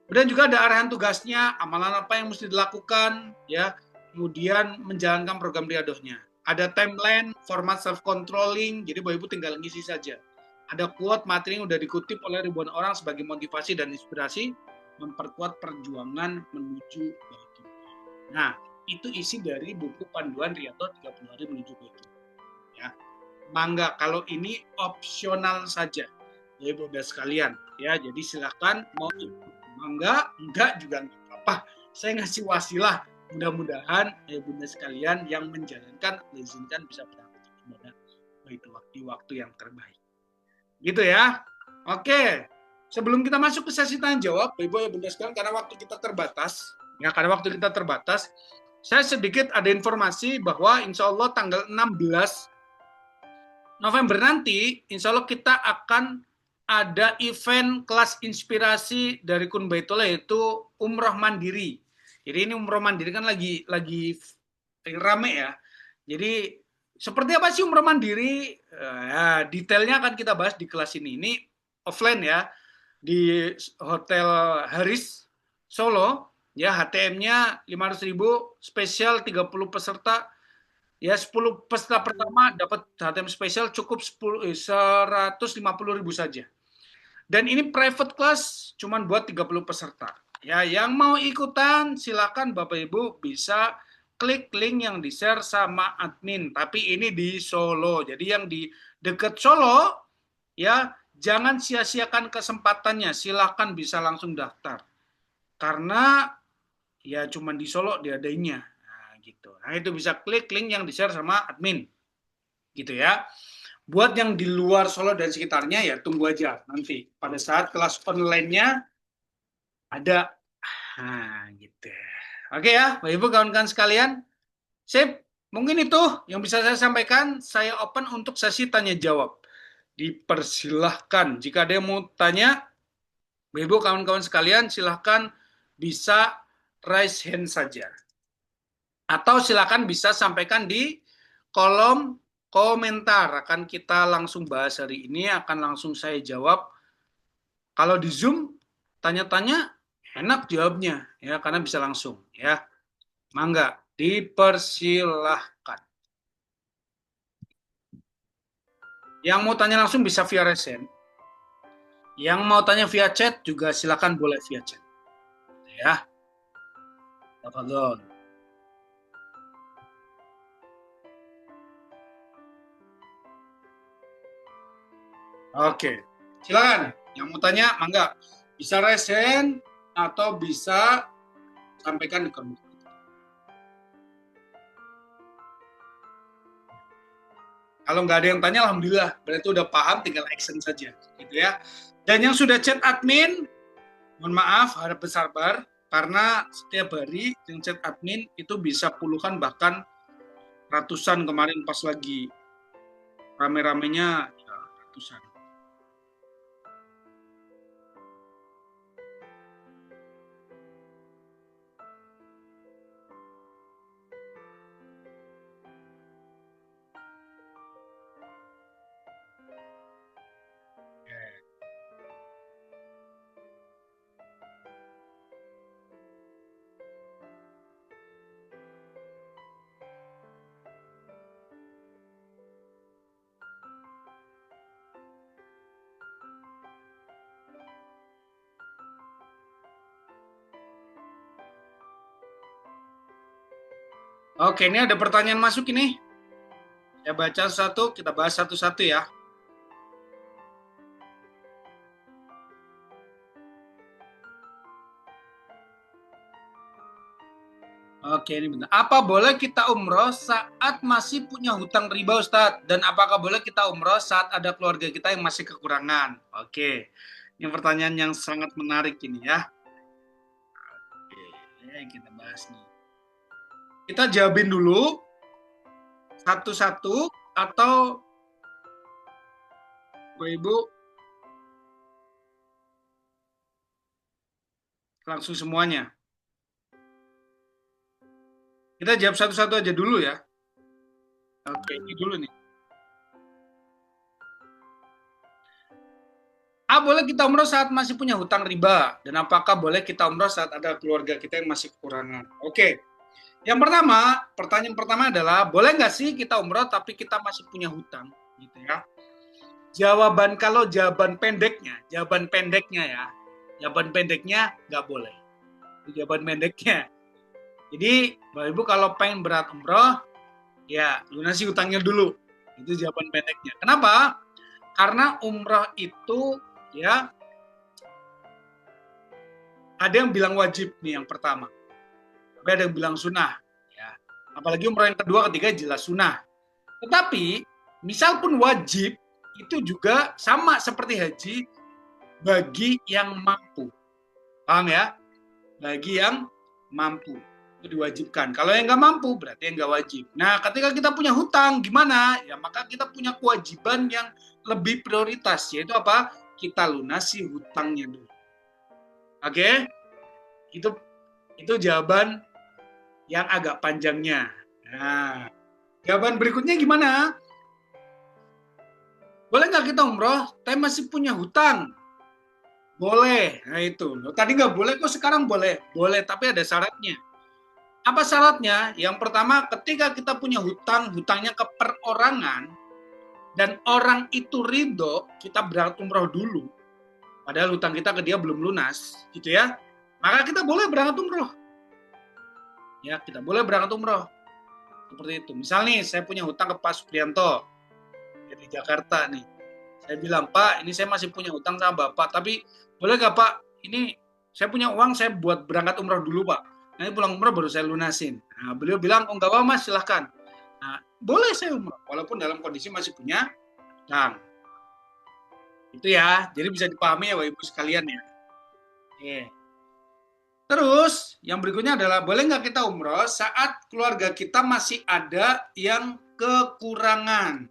S1: Kemudian juga ada arahan tugasnya, amalan apa yang mesti dilakukan, ya. Kemudian menjalankan program riadohnya. Ada timeline, format self-controlling, jadi Bapak Ibu tinggal ngisi saja. Ada quote materi yang sudah dikutip oleh ribuan orang sebagai motivasi dan inspirasi, memperkuat perjuangan menuju Baitullah. Nah, itu isi dari buku panduan Riado 30 hari menuju Baitullah. Ya. Mangga, kalau ini opsional saja. Ya, Bunda sekalian, ya. Jadi silakan mau ikut. Mangga, enggak juga enggak apa-apa. Saya ngasih wasilah. Mudah-mudahan ya Bunda sekalian yang menjalankan izinkan bisa berangkat ibadah Baitullah di waktu yang terbaik. Gitu ya. Oke. Sebelum kita masuk ke sesi tanya jawab, Ibu ya Bunda sekalian, karena waktu kita terbatas, saya sedikit ada informasi bahwa insya Allah tanggal 16 November nanti, insya Allah kita akan ada event kelas inspirasi dari Kun Baitullah, yaitu Umroh Mandiri. Jadi ini Umroh Mandiri kan lagi rame ya. Jadi seperti apa sih Umroh Mandiri? Ya, detailnya akan kita bahas di kelas ini. Ini offline ya, di Hotel Haris Solo. Ya, HTM-nya 500.000, spesial 30 peserta. Ya, 10 peserta pertama dapat HTM spesial cukup 150.000 saja. Dan ini private class cuma buat 30 peserta. Ya, yang mau ikutan silakan Bapak Ibu bisa klik link yang di-share sama admin. Tapi ini di Solo. Jadi yang di dekat Solo, ya jangan sia-siakan kesempatannya. Silahkan bisa langsung daftar. Karena ya cuma di Solo diadainya. Nah, gitu. Nah, itu bisa klik link yang di-share sama admin. Gitu ya. Buat yang di luar Solo dan sekitarnya ya tunggu aja nanti pada saat kelas online-nya ada. Nah, gitu. Oke ya, Bapak Ibu kawan-kawan sekalian. Sip, mungkin itu yang bisa saya sampaikan. Saya open untuk sesi tanya jawab. Dipersilahkan. Jika ada yang mau tanya, Bapak Ibu kawan-kawan sekalian, silahkan bisa raise hand saja. Atau silahkan bisa sampaikan di kolom komentar. Akan kita langsung bahas hari ini, akan langsung saya jawab. Kalau di Zoom, tanya-tanya, enak jawabnya, ya karena bisa langsung, ya. Mangga, dipersilahkan. Yang mau tanya langsung bisa via resen. Yang mau tanya via chat juga silakan boleh via chat. Ya. Tafadhol. Oke. Silakan. Yang mau tanya, mangga. Bisa resen atau bisa sampaikan di kolom. Kalau nggak ada yang tanya, alhamdulillah. Berarti udah paham, tinggal action saja. Gitu ya. Dan yang sudah chat admin, mohon maaf, harap bersabar. Karena setiap hari yang chat admin itu bisa puluhan bahkan ratusan kemarin pas lagi rame-ramenya ya, ratusan. Oke, ini ada pertanyaan masuk ini. Saya baca satu, kita bahas satu-satu ya. Oke, ini benar. Apa boleh kita umroh saat masih punya hutang riba, Ustadz? Dan apakah boleh kita umroh saat ada keluarga kita yang masih kekurangan? Oke, ini pertanyaan yang sangat menarik ini ya. Oke, kita bahas nih. Kita jawabin dulu satu-satu atau Ibu langsung semuanya. Kita jawab satu-satu aja dulu ya. Oke, ini dulu nih. Boleh kita umroh saat masih punya hutang riba? Dan apakah boleh kita umroh saat ada keluarga kita yang masih kekurangan? Oke. Yang pertama, pertanyaan pertama adalah, boleh nggak sih kita umroh tapi kita masih punya hutang? Gitu ya. Kalau jawaban pendeknya ya, jawaban pendeknya nggak boleh. Itu jawaban pendeknya. Jadi, Bapak Ibu kalau pengen berat umroh, ya lunasi hutangnya dulu. Itu jawaban pendeknya. Kenapa? Karena umroh itu ya ada yang bilang wajib nih yang pertama. Tapi ada yang bilang sunnah. Ya. Apalagi umroh yang kedua, ketiga jelas sunnah. Tetapi, misal pun wajib, itu juga sama seperti haji bagi yang mampu. Paham ya? Bagi yang mampu. Itu diwajibkan. Kalau yang nggak mampu, berarti yang nggak wajib. Nah, ketika kita punya hutang, gimana? Ya, maka kita punya kewajiban yang lebih prioritas, yaitu apa? Kita lunasi hutangnya dulu. Oke? Itu jawaban yang agak panjangnya. Nah, jawaban berikutnya gimana? Boleh nggak kita umroh, tapi masih punya hutang? Boleh. Nah itu. Tadi nggak boleh, kok sekarang boleh? Boleh, tapi ada syaratnya. Apa syaratnya? Yang pertama, ketika kita punya hutang, hutangnya ke perorangan, dan orang itu ridho, kita berangkat umroh dulu. Padahal hutang kita ke dia belum lunas, gitu ya. Maka kita boleh berangkat umroh. Ya, kita boleh berangkat umroh. Seperti itu. Misal nih, saya punya hutang ke Pak Supriyanto dari Jakarta nih. Saya bilang, Pak, ini saya masih punya hutang sama Bapak, tapi boleh nggak Pak, ini saya punya uang, saya buat berangkat umroh dulu Pak. Nanti pulang umroh baru saya lunasin. Nah, beliau bilang, oh nggak apa Mas, silahkan. Nah, boleh saya umroh, walaupun dalam kondisi masih punya hutang. Itu ya, jadi bisa dipahami ya Bapak Ibu sekalian ya. Oke. Terus, yang berikutnya adalah boleh nggak kita umroh saat keluarga kita masih ada yang kekurangan?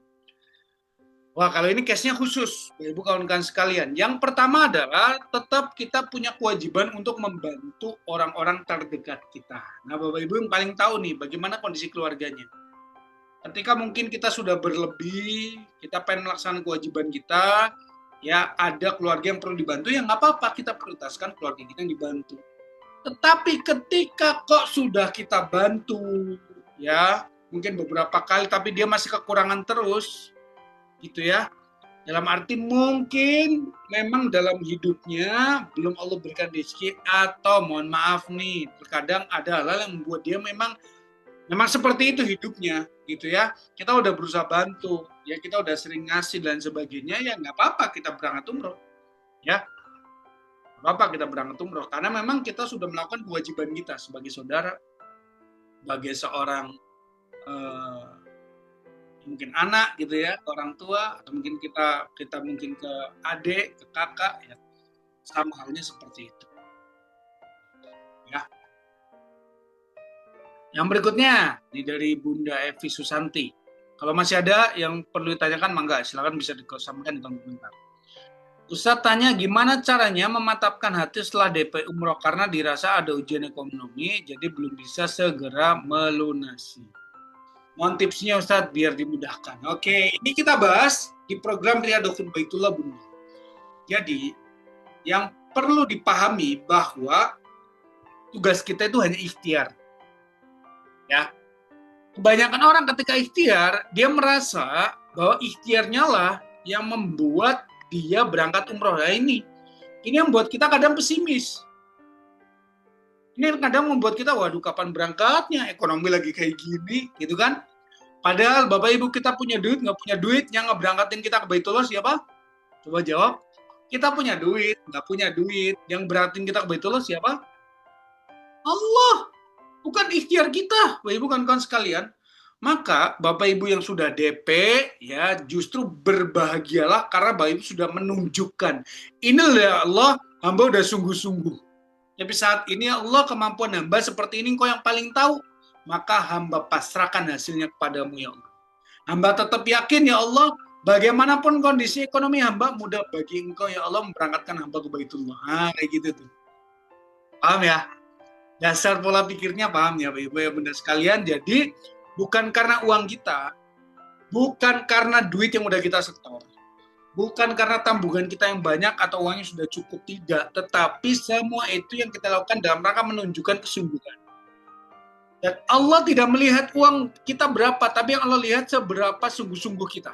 S1: Wah, kalau ini case-nya khusus, Ibu kawan-kawan sekalian. Yang pertama adalah tetap kita punya kewajiban untuk membantu orang-orang terdekat kita. Nah, Bapak Ibu yang paling tahu nih bagaimana kondisi keluarganya. Ketika mungkin kita sudah berlebih, kita pengen melaksanakan kewajiban kita, ya ada keluarga yang perlu dibantu, ya nggak apa-apa, kita prioritaskan keluarga kita yang dibantu. Tetapi ketika kok sudah kita bantu, ya mungkin beberapa kali, tapi dia masih kekurangan terus, gitu ya. Dalam arti mungkin memang dalam hidupnya belum Allah berikan rezeki, atau mohon maaf nih, terkadang ada hal yang membuat dia memang seperti itu hidupnya, gitu ya. Kita udah berusaha bantu, ya kita udah sering ngasih dan sebagainya, ya nggak apa-apa kita berangkat umroh, ya. Bapak kita berangkat umroh karena memang kita sudah melakukan kewajiban kita sebagai saudara, sebagai seorang mungkin anak gitu ya, ke orang tua, atau mungkin kita mungkin ke adik, ke kakak ya, sama halnya seperti itu ya. Yang berikutnya ini dari Bunda Evi Susanti. Kalau masih ada yang perlu ditanyakan mangga, silakan bisa disampaikan di kolom komentar. Ustadz tanya gimana caranya memantapkan hati setelah DP umroh karena dirasa ada ujian ekonomi jadi belum bisa segera melunasi. Mohon tipsnya Ustadz biar dimudahkan. Oke, ini kita bahas di program Riyadhul Baitullah Bunda. Jadi yang perlu dipahami bahwa tugas kita itu hanya ikhtiar. Ya. Kebanyakan orang ketika ikhtiar dia merasa bahwa ikhtiarnya lah yang membuat dia berangkat umroh. Nah ini yang membuat kita kadang pesimis. Ini kadang membuat kita, waduh kapan berangkatnya, ekonomi lagi kayak gini, gitu kan. Padahal Bapak Ibu kita punya duit, nggak punya duit, yang ngeberangkatin kita ke Baitullah siapa? Coba jawab. Kita punya duit, nggak punya duit, yang berangkatin kita ke Baitullah siapa? Allah. Bukan ikhtiar kita, Bapak Ibu kawan-kawan sekalian. Maka Bapak Ibu yang sudah DP ya justru berbahagialah karena Bapak Ibu sudah menunjukkan inilah Allah, hamba udah sungguh-sungguh. Tapi saat ini Allah kemampuan hamba seperti ini engkau yang paling tahu, maka hamba pasrahkan hasilnya kepadamu ya Allah. Hamba tetap yakin ya Allah, bagaimanapun kondisi ekonomi hamba mudah bagi engkau ya Allah memberangkatkan hamba ke Baitullah. Nah, kayak gitu tuh. Paham ya? Dasar pola pikirnya paham ya Bapak Ibu ya Bunda sekalian. Jadi bukan karena uang kita, bukan karena duit yang udah kita setor, bukan karena tabungan kita yang banyak atau uangnya sudah cukup, tidak. Tetapi semua itu yang kita lakukan dalam rangka menunjukkan kesungguhan. Dan Allah tidak melihat uang kita berapa, tapi yang Allah lihat seberapa sungguh-sungguh kita.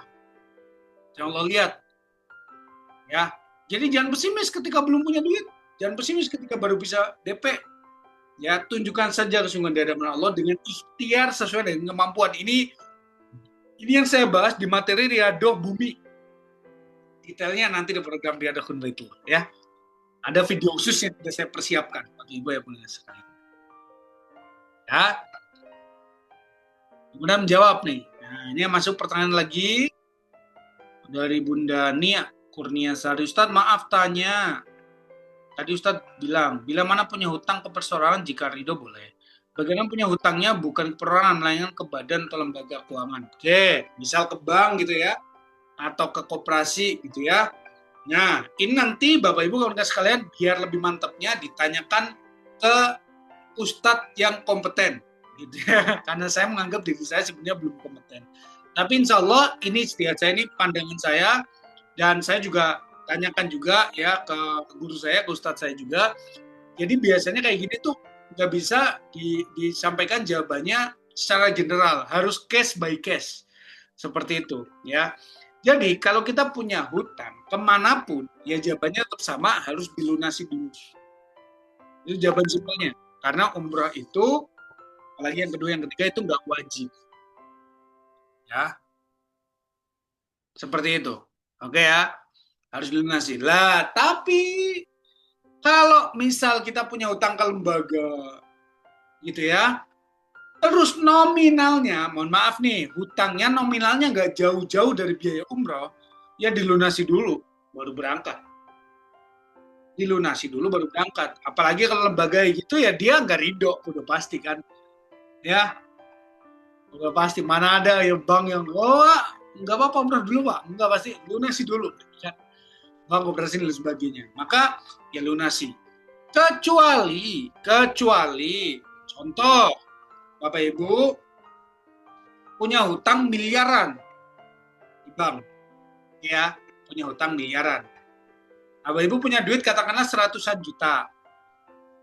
S1: Yang Allah lihat. Ya, jadi jangan pesimis ketika belum punya duit, jangan pesimis ketika baru bisa DP. Ya, tunjukkan saja kesungguhan di hadapan Allah dengan ikhtiar sesuai dengan kemampuan. Ini yang saya bahas di materi Riyadhah Bumi. Detailnya nanti di program Riyadhah itu ya. Ada video khusus yang sudah saya persiapkan bagi Ibu ya Bunda sekalian. Ya. Kemudian menjawab nih. Nah, ini masuk pertanyaan lagi dari Bunda Nia Kurniasari. Ustadz, maaf tanya. Tadi Ustadz bilang, bila mana punya hutang ke perseorangan jika ridho boleh. Bagaimana punya hutangnya bukan ke perorangan, melainkan ke badan atau lembaga keuangan. Oke, misal ke bank gitu ya, atau ke koperasi gitu ya. Nah, ini nanti Bapak Ibu kawan-kawan sekalian, biar lebih mantapnya ditanyakan ke Ustadz yang kompeten. Gitu ya. Karena saya menganggap diri saya sebenarnya belum kompeten. Tapi insya Allah ini istiadat saya, ini pandangan saya, dan saya juga tanyakan juga ya ke guru saya, ke ustadz saya juga. Jadi biasanya kayak gini tuh nggak bisa disampaikan jawabannya secara general, harus case by case seperti itu ya. Jadi kalau kita punya hutang kemanapun ya jawabannya tetap sama, harus dilunasi dulu. Itu jawaban simpelnya. Karena umrah itu Apalagi yang kedua, yang ketiga itu nggak wajib. Ya, seperti itu. Oke ya, harus dilunasi. Lah, tapi kalau misal kita punya hutang ke lembaga, gitu ya, terus nominalnya, mohon maaf nih, hutangnya nominalnya nggak jauh-jauh dari biaya umroh, ya dilunasi dulu, baru berangkat. Dilunasi dulu baru berangkat. Apalagi kalau lembaga gitu ya dia nggak ridho, udah pasti kan. Ya, udah pasti. Mana ada ya bank yang, oh nggak apa-apa umroh dulu pak, nggak, pasti lunasi dulu. Ya, bank operasi dan sebagainya. Maka ya lunasi. Kecuali, contoh, Bapak Ibu punya hutang miliaran di bank, ya, punya hutang miliaran. Bapak Ibu punya duit katakanlah 100-an juta.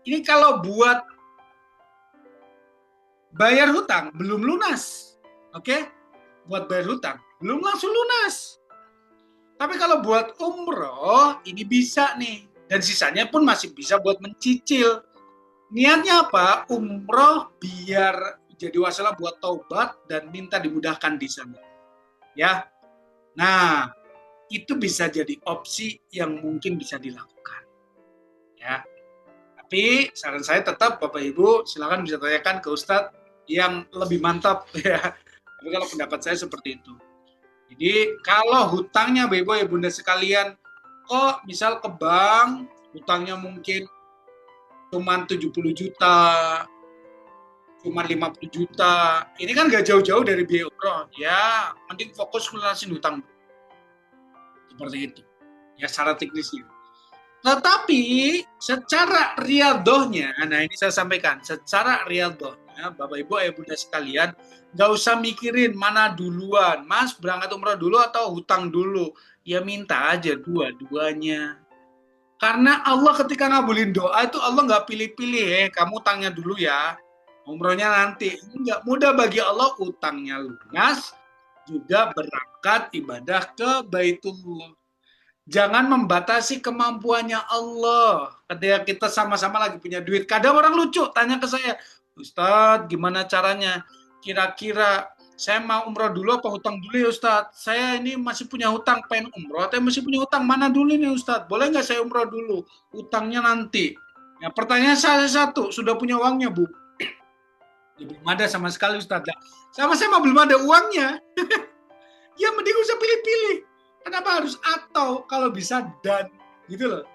S1: Ini kalau buat bayar hutang belum lunas, oke? Buat bayar hutang belum langsung lunas. Tapi kalau buat umroh ini bisa nih, dan sisanya pun masih bisa buat mencicil. Niatnya apa? Umroh biar jadi wasalah buat taubat dan minta dimudahkan di sana. Ya. Nah, itu bisa jadi opsi yang mungkin bisa dilakukan. Ya. Tapi saran saya tetap Bapak Ibu silakan bisa tanyakan ke Ustadz yang lebih mantap ya. Tapi kalau pendapat saya seperti itu. Jadi kalau hutangnya Bapak Ibu ya Bunda sekalian, kok misal ke bank hutangnya mungkin cuma 70 juta, cuma 50 juta. Ini kan gak jauh-jauh dari biaya umroh. Ya, mending fokus lunasin hutang. Seperti itu. Ya, secara teknisnya. Tetapi secara riadohnya, nah ini saya sampaikan, secara riadohnya, Bapak Ibu Ayah Bunda sekalian, nggak usah mikirin mana duluan, Mas berangkat umroh dulu atau hutang dulu, ya minta aja dua-duanya. Karena Allah ketika ngabulin doa itu Allah nggak pilih-pilih, kamu utangnya dulu ya, umrohnya nanti. Nggak mudah bagi Allah, utangnya lunas, juga berangkat ibadah ke Baitullah. Jangan membatasi kemampuannya Allah. Ketika kita sama-sama lagi punya duit. Kadang orang lucu tanya ke saya, Ustadz gimana caranya? Kira-kira saya mau umroh dulu apa hutang dulu ya Ustadz? Saya ini masih punya hutang, pengen umroh atau masih punya hutang? Mana dulu nih Ustadz? Boleh nggak saya umroh dulu? Hutangnya nanti. Ya, pertanyaan saya satu, sudah punya uangnya Bu? Ya, belum ada sama sekali Ustadz. Sama-sama belum ada uangnya. Ya mending usah pilih-pilih. Kenapa harus atau, kalau bisa dan, gitu loh.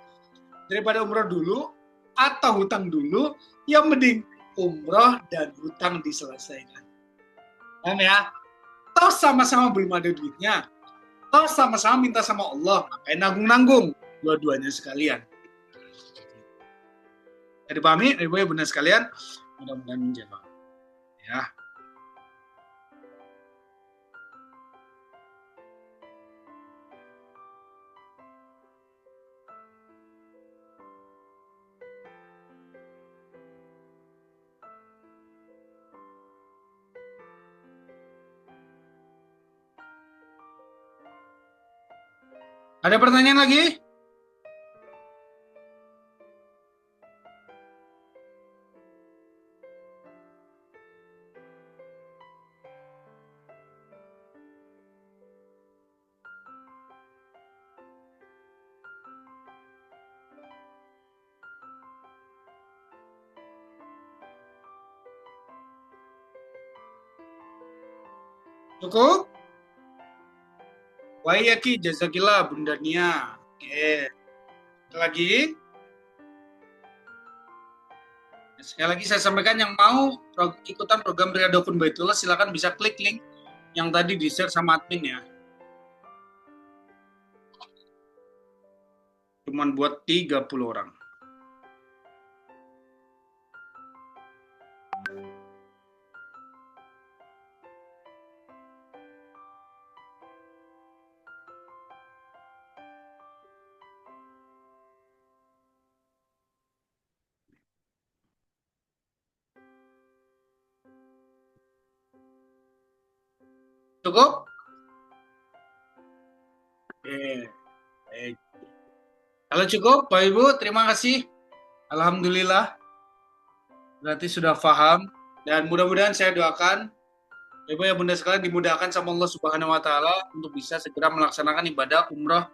S1: Daripada umroh dulu atau hutang dulu, yang mending umroh dan hutang diselesaikan. Paham ya? Toh sama-sama belum ada duitnya, toh sama-sama minta sama Allah, ngapain nanggung-nanggung? Dua-duanya sekalian. Jadi pahami, ibu ya benar sekalian, mudah-mudahan menjawab. Ya. Ada pertanyaan lagi? Cukup? Waiyaki jazakillah Bunda Nia. Oke. Lagi? Sekali lagi saya sampaikan yang mau ikutan program Riyadhun Baitullah silakan bisa klik link yang tadi di-share sama admin ya. Cuman buat 30 orang. Cukup? Oke. Baik. Kalau cukup, Bapak Ibu, terima kasih. Alhamdulillah. Berarti sudah paham. Dan mudah-mudahan saya doakan Bapak ya Bunda sekalian dimudahkan sama Allah Subhanahu wa taala untuk bisa segera melaksanakan ibadah umrah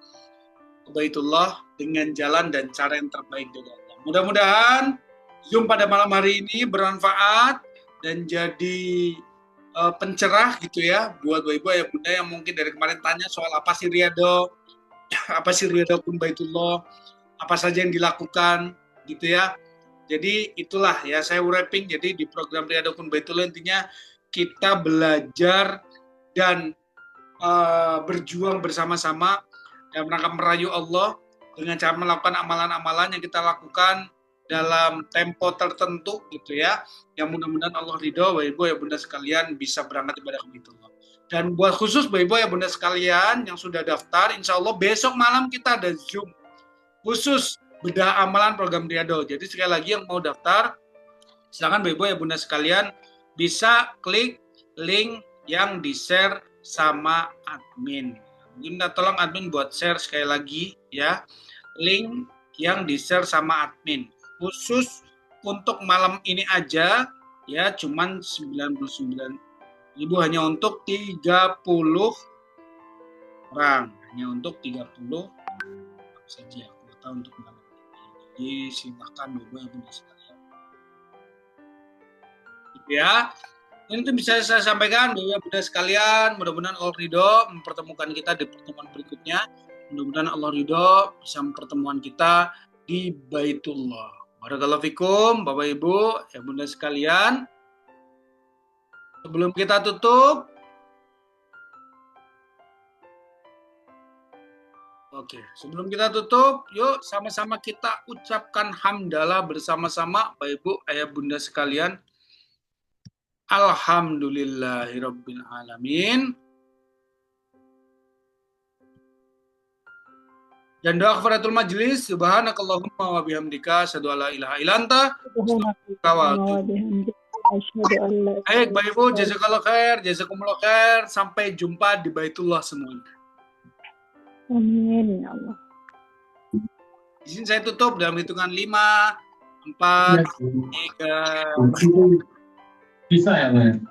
S1: ke Baitullah dengan jalan dan cara yang terbaik dari Allah. Mudah-mudahan Zoom pada malam hari ini bermanfaat dan jadi pencerah gitu ya buat Bapak ya Bunda yang mungkin dari kemarin tanya soal apa sih riyadhah, apa sih riyadhah kun Baitullah, apa saja yang dilakukan gitu ya. Jadi itulah ya saya wrapping. Jadi di program Riyadhah kun Baitullah intinya kita belajar dan berjuang bersama-sama dalam rangka merayu Allah dengan cara melakukan amalan-amalan yang kita lakukan dalam tempo tertentu gitu ya, yang mudah-mudahan Allah ridho Bapak Ibu ya Bunda sekalian bisa berangkat ibadah ke Baitullah. Dan buat khusus Bapak Ibu ya Bunda sekalian yang sudah daftar, insya Allah besok malam kita ada Zoom khusus bedah amalan program Riyadhah. Jadi sekali lagi yang mau daftar, silakan Bapak Ibu ya Bunda sekalian bisa klik link yang di-share sama admin. Minta tolong admin buat share sekali lagi ya, link yang di-share sama admin. Khusus untuk malam ini aja ya, cuman 99.000 hanya untuk 30 orang, hanya untuk 30 saja kuota untuk malam ini. Jadi silakan Bapak Ibu sekalian. Gitu ya. Ini tuh bisa saya sampaikan Bapak Ibu sekalian, mudah-mudahan Allah ridho mempertemukan kita di pertemuan berikutnya. Mudah-mudahan Allah ridho bisa mempertemuan kita di Baitullah. Barakallahu fikum Bapak Ibu ya Bunda sekalian. Sebelum kita tutup, sebelum kita tutup, yuk sama-sama kita ucapkan hamdalah bersama-sama Bapak Ibu ayah Bunda sekalian. Alhamdulillahirabbil alamin. Dan doa kafaratul majlis, subhanakallahumma wa bihamdika asyhadu an la ilaha illa anta astaghfiruka wa atubu ilaik. Baik, Bapak Ibu, jazakallahu khair, jazakumullah khair. Sampai jumpa di Baitullah semuanya.
S2: Amin ya Allah.
S1: Di sini saya tutup dalam hitungan 5, 4, 3.
S3: Bisa ya, Mas?